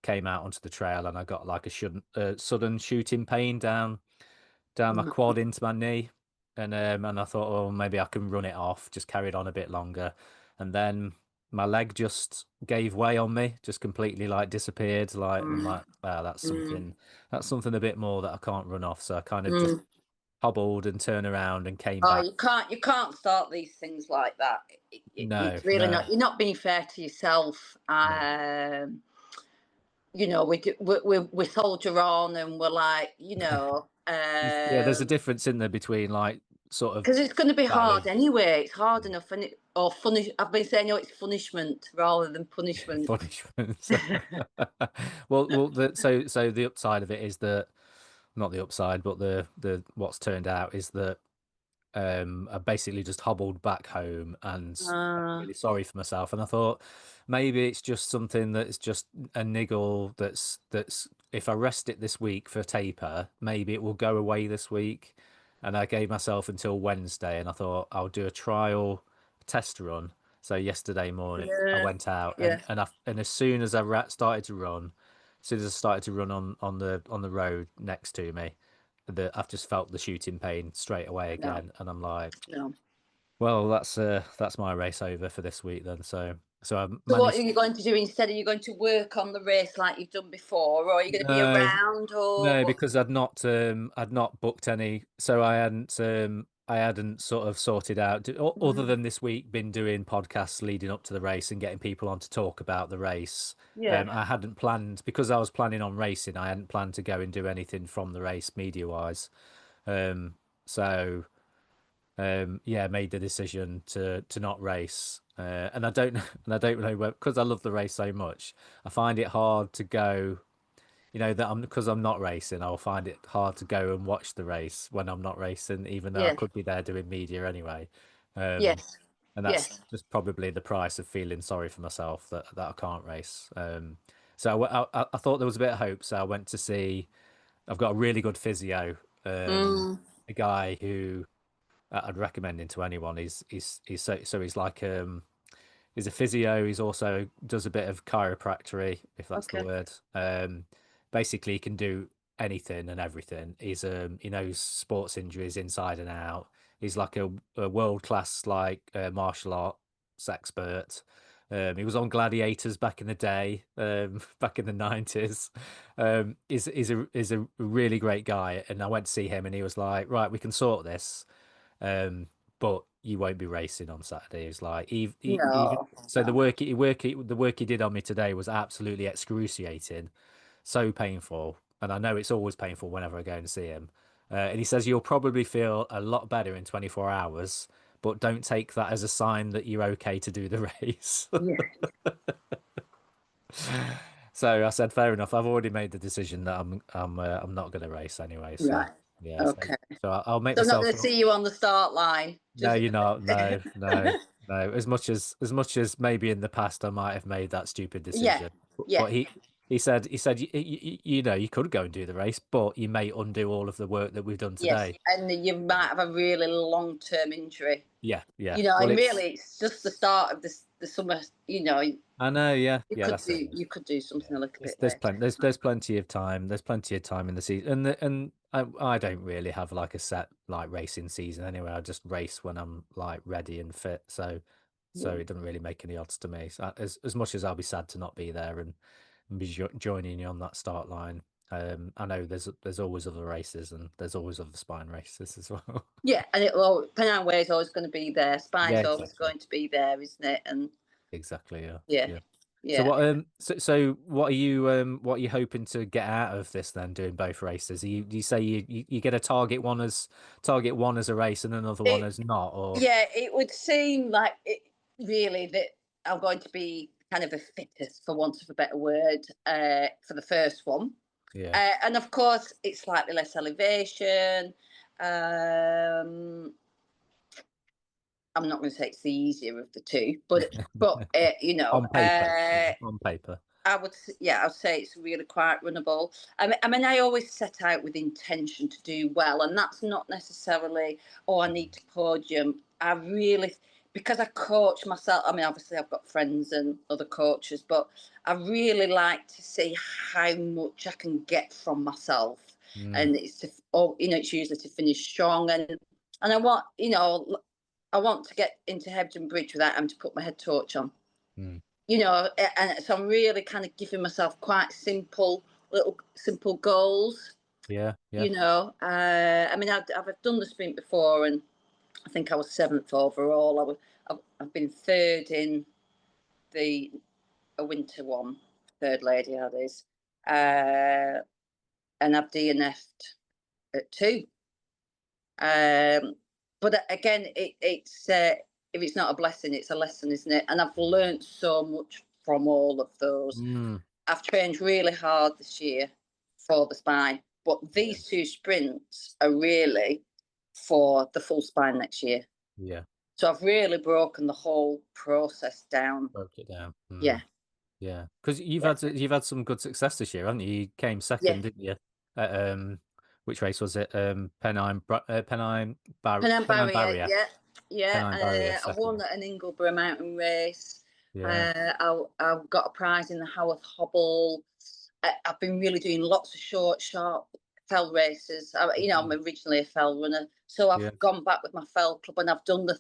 came out onto the trail, and I got like a sudden shooting pain down my Mm, quad into my knee, and I thought, oh, maybe I can run it off. Just carried on a bit longer, and then my leg just gave way on me, just completely like disappeared. Like, and I'm mm, like, wow, mm, that's something a bit more that I can't run off. So I kind of just mm. hobbled and turned around and came Oh, back. you can't start these things like that. No, It's really no, not. You're not being fair to yourself. no. We soldier on, and we're like, Yeah, there's a difference in there between like sort of because it's going to be hard battling. anyway. It's hard enough, and or funny. I've been saying, it's punishment rather than punishment. Punishments. So the upside of it is that, not the upside, but the what's turned out is that I basically just hobbled back home and felt Uh, really sorry for myself. And I thought maybe it's just something that's just a niggle that's if I rest it this week for taper, maybe it will go away this week. And I gave myself until Wednesday, and I thought I'll do a test run. So yesterday morning, I Yeah. went out Yeah. and as soon as started to run, as soon as I started to run on the road next to me, I've just felt the shooting pain straight away No. again, and I'm like, No. well, that's my race over for this week then. So I've So what are managed. you going to do instead? Are you going to work on the race like you've done before, or are you going to be No, around, or no, what? because I'd not booked any, so I hadn't sort of sorted out other Mm, than this week been doing podcasts leading up to the race and getting people on to talk about the race. yeah. I hadn't planned because I was planning on racing. I hadn't planned to go and do anything from the race media wise. So yeah, made the decision to not race. And I don't and I don't know because I love the race so much. I find it hard to go, that because I'm not racing, I'll find it hard to go and watch the race when I'm not racing, even though I Yeah. could be there doing media anyway. Um, Yes. and that's Yes. just probably the price of feeling sorry for myself that I can't race. So I thought there was a bit of hope. So I went to see. I've got a really good physio, Mm, a guy who I'd recommend him to anyone. He's he's like he's a physio. He's also does a bit of chiropractic, if that's the okay. word. Basically, he can do anything and everything. He knows sports injuries inside and out. He's like a world class martial arts expert. He was on Gladiators back in the day, back in the 90s. Is a really great guy, and I went to see him, and he was like, "Right, we can sort this." But you won't be racing on Saturday. It's like even No. so No. the work he did on me today was absolutely excruciating, so painful, and I know it's always painful whenever I go and see him. And he says you'll probably feel a lot better in 24 hours, but don't take that as a sign that you're okay to do the race. Yeah. So I said, fair enough. I've already made the decision that I'm not going to race anyway. So Right. yeah, Okay. I'll make So I'm not myself. going to see you on the start line. No, Just you're not. No, no, no. As much as maybe in the past I might have made that stupid yeah. decision, Yeah. but he said you could go and do the race, but you may undo all of the work that we've done Yes. today. And you might have a really long-term injury. Yeah, yeah. You know, Well, and really, it's just the start of the summer. You know, I know. Yeah, you yeah. could That's it. do Yeah, something a little bit there's later. plenty. There's plenty of time. There's plenty of time in the season, and I don't really have like a set like racing season anyway. I just race when I'm like ready and fit. So Yeah. it doesn't really make any odds to me. So as much as I'll be sad to not be there and be joining you on that start line. I know there's always other races and there's always other spine races as well. Yeah, and Penang Way is always going to be there. Yeah, Spine's always exactly. going to be there, isn't it? And Exactly. Yeah. yeah, Yeah. So yeah. what are you hoping to get out of this then, doing both races? Do you say you get a target one as a race and another one It as not, or Yeah, it would seem like it really that I'm going to be kind of a fittest, for want of a better word, for the first one. yeah. And of course, it's slightly less elevation. Um, I'm not going to say it's the easier of the two, but On paper. On paper. Yeah, I'd say it's really quite runnable. I mean, I always set out with intention to do well, and that's not necessarily, oh, I need to podium. I really, because I coach myself. I mean, obviously, I've got friends and other coaches, but I really like to see how much I can get from myself, Mm, and it's usually to finish strong, and I want to get into Hebden Bridge without having to put my head torch on. mm. And so I'm really kind of giving myself quite simple goals. Yeah, yeah. I mean, I've done the sprint before, and I think I was seventh overall. I've been third in a winter one, third lady that is, and I've DNF'd at two. But again, it's if it's not a blessing, it's a lesson, isn't it? And I've learned so much from all of those. Mm, I've trained really hard this year for the spine, but yeah, these two sprints are really for the full spine next year. yeah. So I've really broken the whole process down. Broke it down. Yeah, Yeah, because yeah, you've had some good success this year, haven't you? You came yeah. second, didn't you? At, which race was it? Pennine Penang Pennine barrier, Barrier. yeah. Yeah. Pennine Barrier I won second. at an Ingleborough mountain race. Yeah. I got a prize in the Haworth Hobble. I've been really doing lots of short, sharp fell races. I'm originally a fell runner, so I've Yeah. gone back with my fell club and I've done the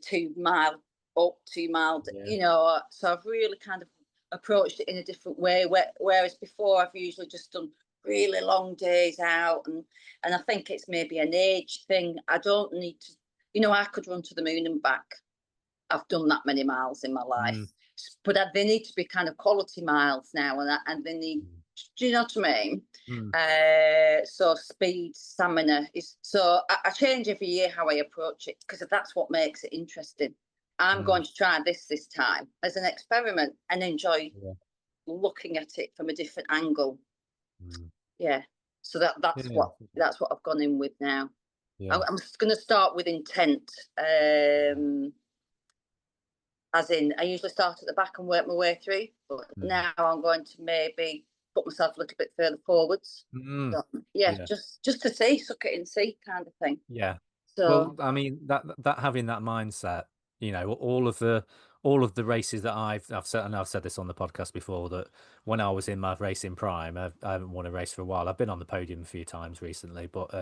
2 mile up, 2 mile. Yeah. So I've really kind of approached it in a different way. Whereas before, I've usually just done really long days out, and I think it's maybe an age thing. I don't need to. I could run to the moon and back. I've done that many miles in my life, but they need to be kind of quality miles now, and they need. Do you know what I mean? So speed, stamina is. So I change every year how I approach it because that's what makes it interesting. I'm going to try this time as an experiment and enjoy looking at it from a different angle. Yeah. So that's what I've gone in with now. Yeah. I'm going to start with intent. As in, I usually start at the back and work my way through, but now I'm going to maybe put myself a little bit further forwards. So, just to see, suck it and see, kind of thing. Yeah. So, well, I mean that having that mindset, all of the races that I've said, and I've said this on the podcast before, that when I was in my racing prime, I haven't won a race for a while. I've been on the podium a few times recently, but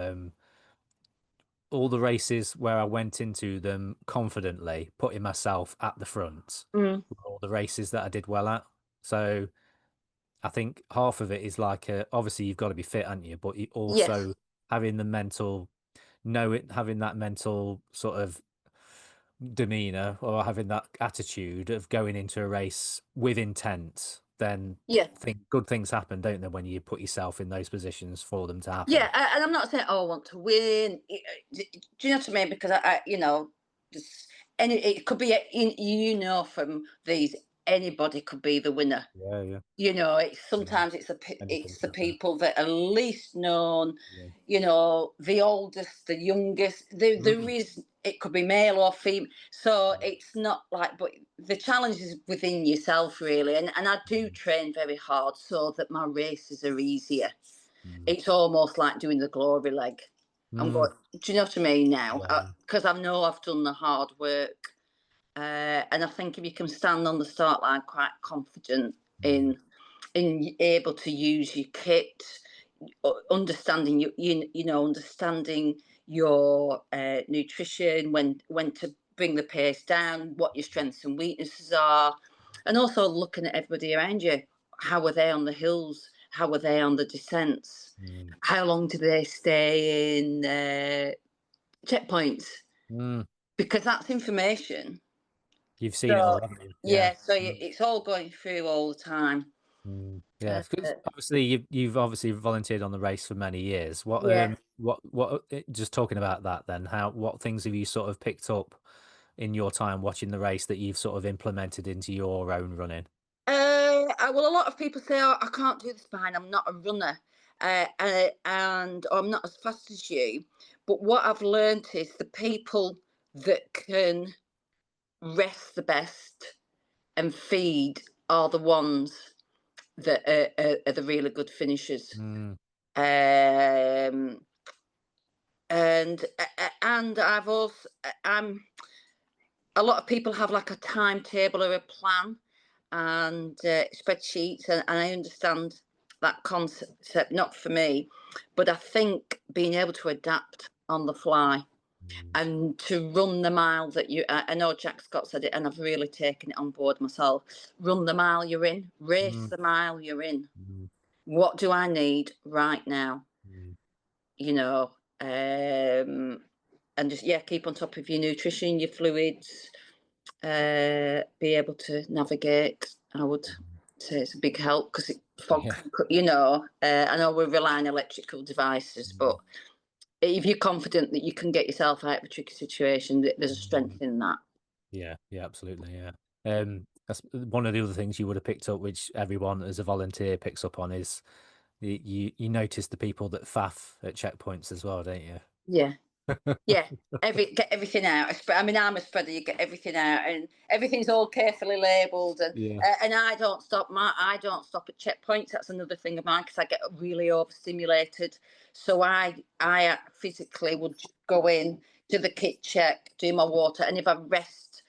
all the races where I went into them confidently, putting myself at the front, were all the races that I did well at. So I think half of it is like, obviously you've got to be fit, haven't you? But you also having the mental, having that mental sort of demeanor, or having that attitude of going into a race with intent, then good things happen, don't they, when you put yourself in those positions for them to happen. Yeah, and I'm not saying, I want to win. Do you know what I mean? Because it could be, from these, anybody could be the winner. Yeah. It's sometimes it's the people that are least known. Yeah. The oldest, the youngest. There is. It could be male or female. So it's not like, but the challenge is within yourself, really. And I do train very hard so that my races are easier. It's almost like doing the glory leg. I'm going, do you know what I mean now? Because I know I've done the hard work. And I think if you can stand on the start line quite confident in able to use your kit, understanding understanding your nutrition, when to bring the pace down, what your strengths and weaknesses are, and also looking at everybody around you. How are they on the hills? How are they on the descents? How long do they stay in checkpoints? Because that's information. You've seen it all, haven't you? So it's all going through all the time. Yeah, because obviously you've obviously volunteered on the race for many years. What just talking about that then, what things have you sort of picked up in your time watching the race that you've sort of implemented into your own running? Well, a lot of people say, "Oh, I can't do the spine. I'm not a runner, or I'm not as fast as you." But what I've learned is the people that can rest the best and feed are the ones that are the really good finishers. And I've also a lot of people have like a timetable or a plan and spreadsheets, and I understand that concept. Not for me, but I think being able to adapt on the fly and to run the mile that I know Jack Scott said it, and I've really taken it on board myself. Run the mile you're in, race the mile you're in. What do I need right now? And just keep on top of your nutrition, your fluids, be able to navigate. I would say it's a big help because fog, I know we're relying on electrical devices, but if you're confident that you can get yourself out of a tricky situation, there's a strength in that. Yeah, absolutely. Yeah. That's one of the other things you would have picked up, which everyone as a volunteer picks up on, is you notice the people that faff at checkpoints as well, don't you? Yeah. Yeah, get everything out. I mean, I'm a spreader. You get everything out, and everything's all carefully labelled. Yeah. And I don't stop. I don't stop at checkpoints. That's another thing of mine because I get really overstimulated. So I physically would go in, do the kit check, do my water, and if I rest,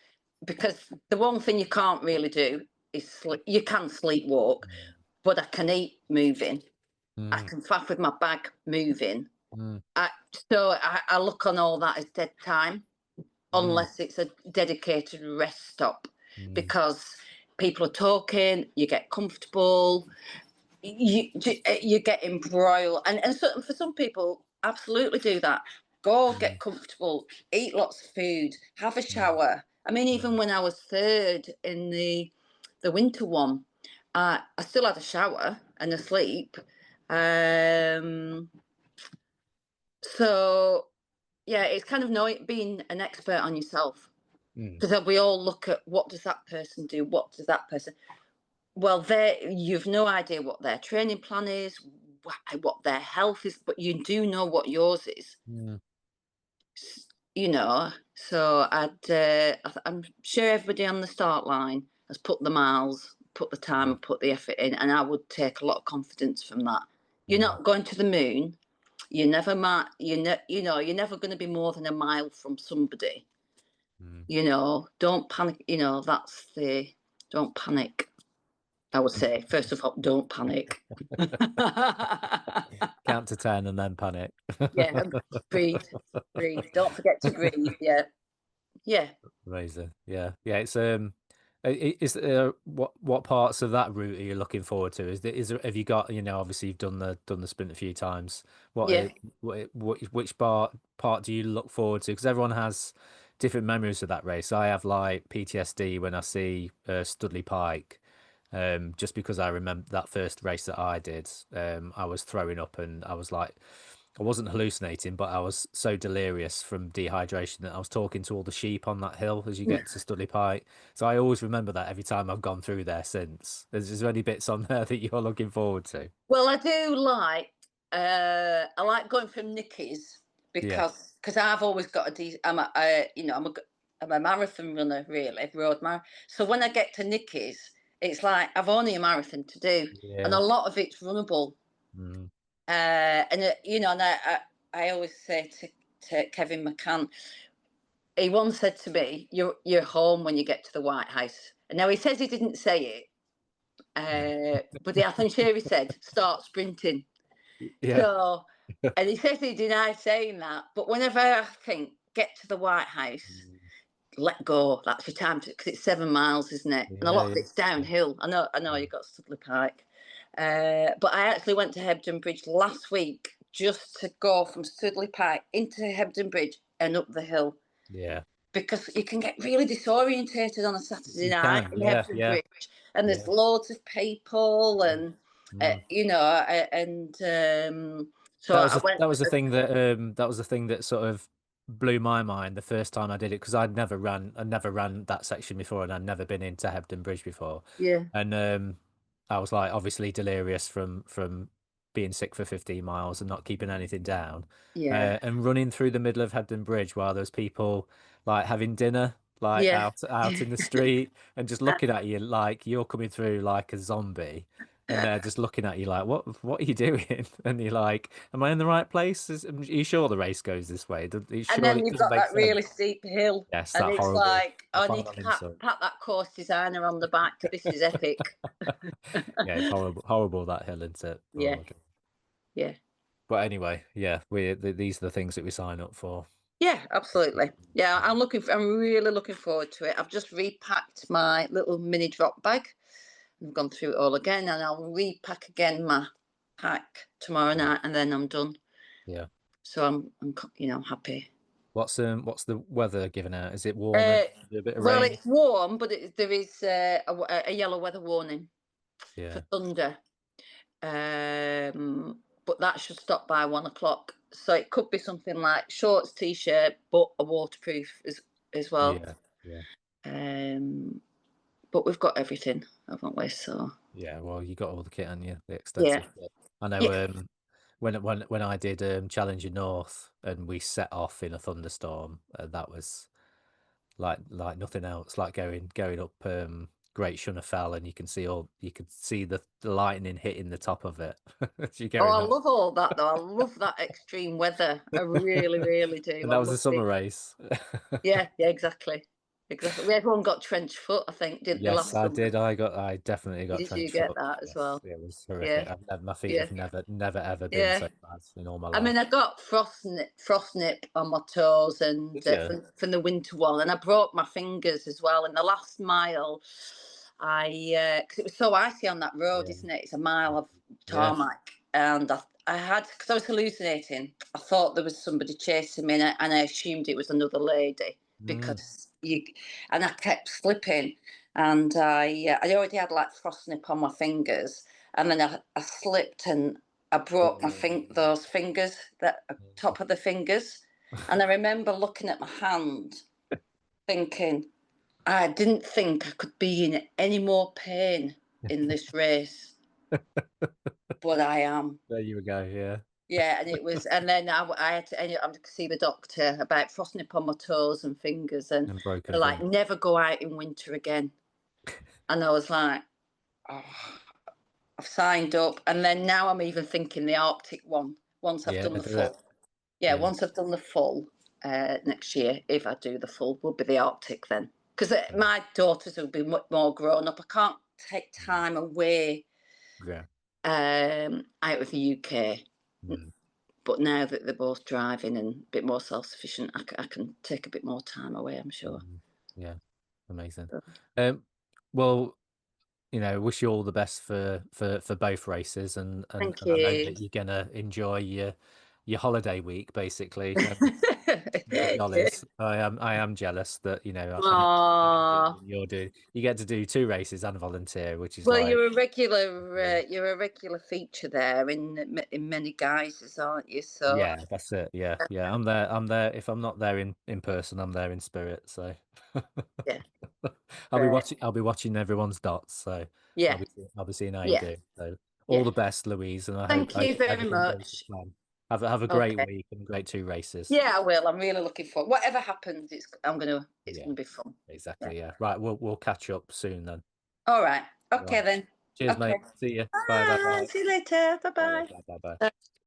because the one thing you can't really do is sleep. You can sleepwalk, but I can eat moving. I Mm, can faff with my bag moving. mm, I look on all that as dead time, mm, unless it's a dedicated rest stop, mm, because people are talking, you get comfortable, you get embroiled, and so for some people, absolutely do that. Go mm, get comfortable, eat lots of food, have a mm, shower. I mean, yeah. even when I was third in the winter one, I still had a shower and a sleep. Um, so yeah, it's kind of knowing, being an expert on yourself, Mm, because we all look at what does that person do, what does that person. Well, you've no idea what their training plan is, what their health is, but you do know what yours is. mm, So I'm sure everybody on the start line has put the miles, put the time, mm, and put the effort in, and I would take a lot of confidence from that. You're mm, not going to the moon. You never might. You're never going to be more than a mile from somebody. mm. Don't panic. Don't panic. I would say, first of all, don't panic. Count to 10 and then panic. Yeah, and breathe, breathe. Don't forget to breathe. Yeah, yeah, Amazing. Yeah. Yeah. Is what parts of that route are you looking forward to? Have you got, obviously you've done the sprint a few times. yeah. Which part do you look forward to? Because everyone has different memories of that race. I have like PTSD when I see Studley Pike. Just because I remember that first race that I did, I was throwing up and I was like, I wasn't hallucinating, but I was so delirious from dehydration that I was talking to all the sheep on that hill as you get to Studley Pike. So I always remember that every time I've gone through there since. Is there any bits on there that you're looking forward to? Well, I do like. I like going from Nicky's Yeah. because I've always got a decent. I'm a marathon runner, really, road marathon. So when I get to Nicky's, it's like I've only a marathon to do, and Yeah. a lot of it's runnable. Mm, And I always say to Kevin McCann, he once said to me, "You're home when you get to the White House." And now he says he didn't say it, but I think sure he said, "Start sprinting." yeah. So, and he says he denied saying that, but whenever I think get to the White House, Mm, let go. That's your time to, because it's 7 miles, isn't it? And a yeah. lot of Yeah. it's downhill. I know Yeah. you got Studley Pike, but I actually went to Hebden Bridge last week just to go from Studley Pike into Hebden Bridge and up the hill, Yeah. because you can get really disorientated on a Saturday You night can. in Yeah. Hebden Yeah. Bridge, and there's Yeah. loads of people, and Mm. so I went. That was the thing that sort of blew my mind the first time I did it because I never ran that section before and I'd never been into Hebden Bridge before. Yeah, And I was like obviously delirious from being sick for 15 miles and not keeping anything down. yeah, And running through the middle of Hebden Bridge while there's people like having dinner like yeah. out in the street and just looking at you like you're coming through like a zombie and they're just looking at you like, what are you doing? And you're like, am I in the right place? Are you sure the race goes this way? And Surely then it you've doesn't got make that really sense. steep hill, Yes, and that it's horrible, like, the I need final to insult. pat that course designer on the back. This is epic. Yeah, it's horrible that hill, isn't it? Yeah, Oh, dear. yeah, But anyway, yeah, these are the things that we sign up for. yeah, absolutely. Yeah, I'm really looking forward to it. I've just repacked my little mini drop bag. I've gone through it all again, and I'll repack again my pack tomorrow Mm. night, and then I'm done. Yeah. So I'm happy. What's the weather given out? Is it warmer? Uh, A bit of well, rain? it's warm, but there is a yellow weather warning for Yeah. thunder. But that should stop by 1 o'clock. So it could be something like shorts, t-shirt, but a waterproof as well. Yeah. Yeah. But we've got everything, haven't we? So Yeah. Well, you got all the kit and you the yeah, extensive kit. I know yeah, when I did Challenger North and we set off in a thunderstorm, that was like nothing else. Like going up Great Shunnafell, and you could see the lightning hitting the top of it as you're Oh, going I up. love all that though. I love that extreme weather. I really, really do. And I that was a love summer it. race. Yeah, exactly. Exactly. Everyone got trench foot, I think, didn't they, Yes, last I summer? did. I definitely got Did you trench get foot. that as Yes, well? it was Yeah, horrific. My feet yeah, have never ever been yeah. so bad in all my I mean, life. I got frost nip on my toes, and Did you? from the winter one, and I broke my fingers as well. In the last mile, because it was so icy on that road, Yeah. isn't it? It's a mile of Yeah. tarmac, and I had, because I was hallucinating. I thought there was somebody chasing me, and I assumed it was another lady Mm. because and I kept slipping, and I already had like frost nip on my fingers, and then I slipped and I broke my those fingers, that top of the fingers. And I remember looking at my hand, thinking, I didn't think I could be in any more pain in this race, but I am. There you go. Yeah. Yeah, and it was, and then I had to see the doctor about frosting upon my toes and fingers, and And broken they're like, finger. never go out in winter again. And I was like, oh, I've signed up, and then now I'm even thinking the Arctic one. Once I've Yeah, done the do it. full, yeah, Yeah. once I've done the full next year, if I do the full, will be the Arctic then, because my daughters will be much more grown up. I can't take time away Yeah. out of the UK. Mm. But now that they're both driving and a bit more self-sufficient, I can take a bit more time away, I'm sure. Yeah. Amazing. So, Well, wish you all the best for both races, and thank I know you. that you're gonna enjoy your holiday week basically. The Yeah. jollies. I am jealous that I'm injured Aw. and you get to do two races and volunteer, which is Well, like you're a regular feature there in many guises, aren't you? So yeah, that's it. Yeah, yeah. I'm there. If I'm not there in person, I'm there in spirit. So yeah, I'll be great. watching everyone's dots. So Yeah, I'll be seeing how you yeah, do. So all yeah. the best, Louise, and I hope Thank you very everything goes to much. plan. Have a great Okay. week and great two races. Yeah, I will. I'm really looking forward. Whatever happens, it's Yeah, gonna be fun. Yeah. exactly. Yeah. Right. We'll catch up soon then. All right. Right. Okay then. Cheers, Okay. mate. See you. Bye. Bye. Bye. Bye. See you later. Bye Bye. bye. Bye. Bye. Bye.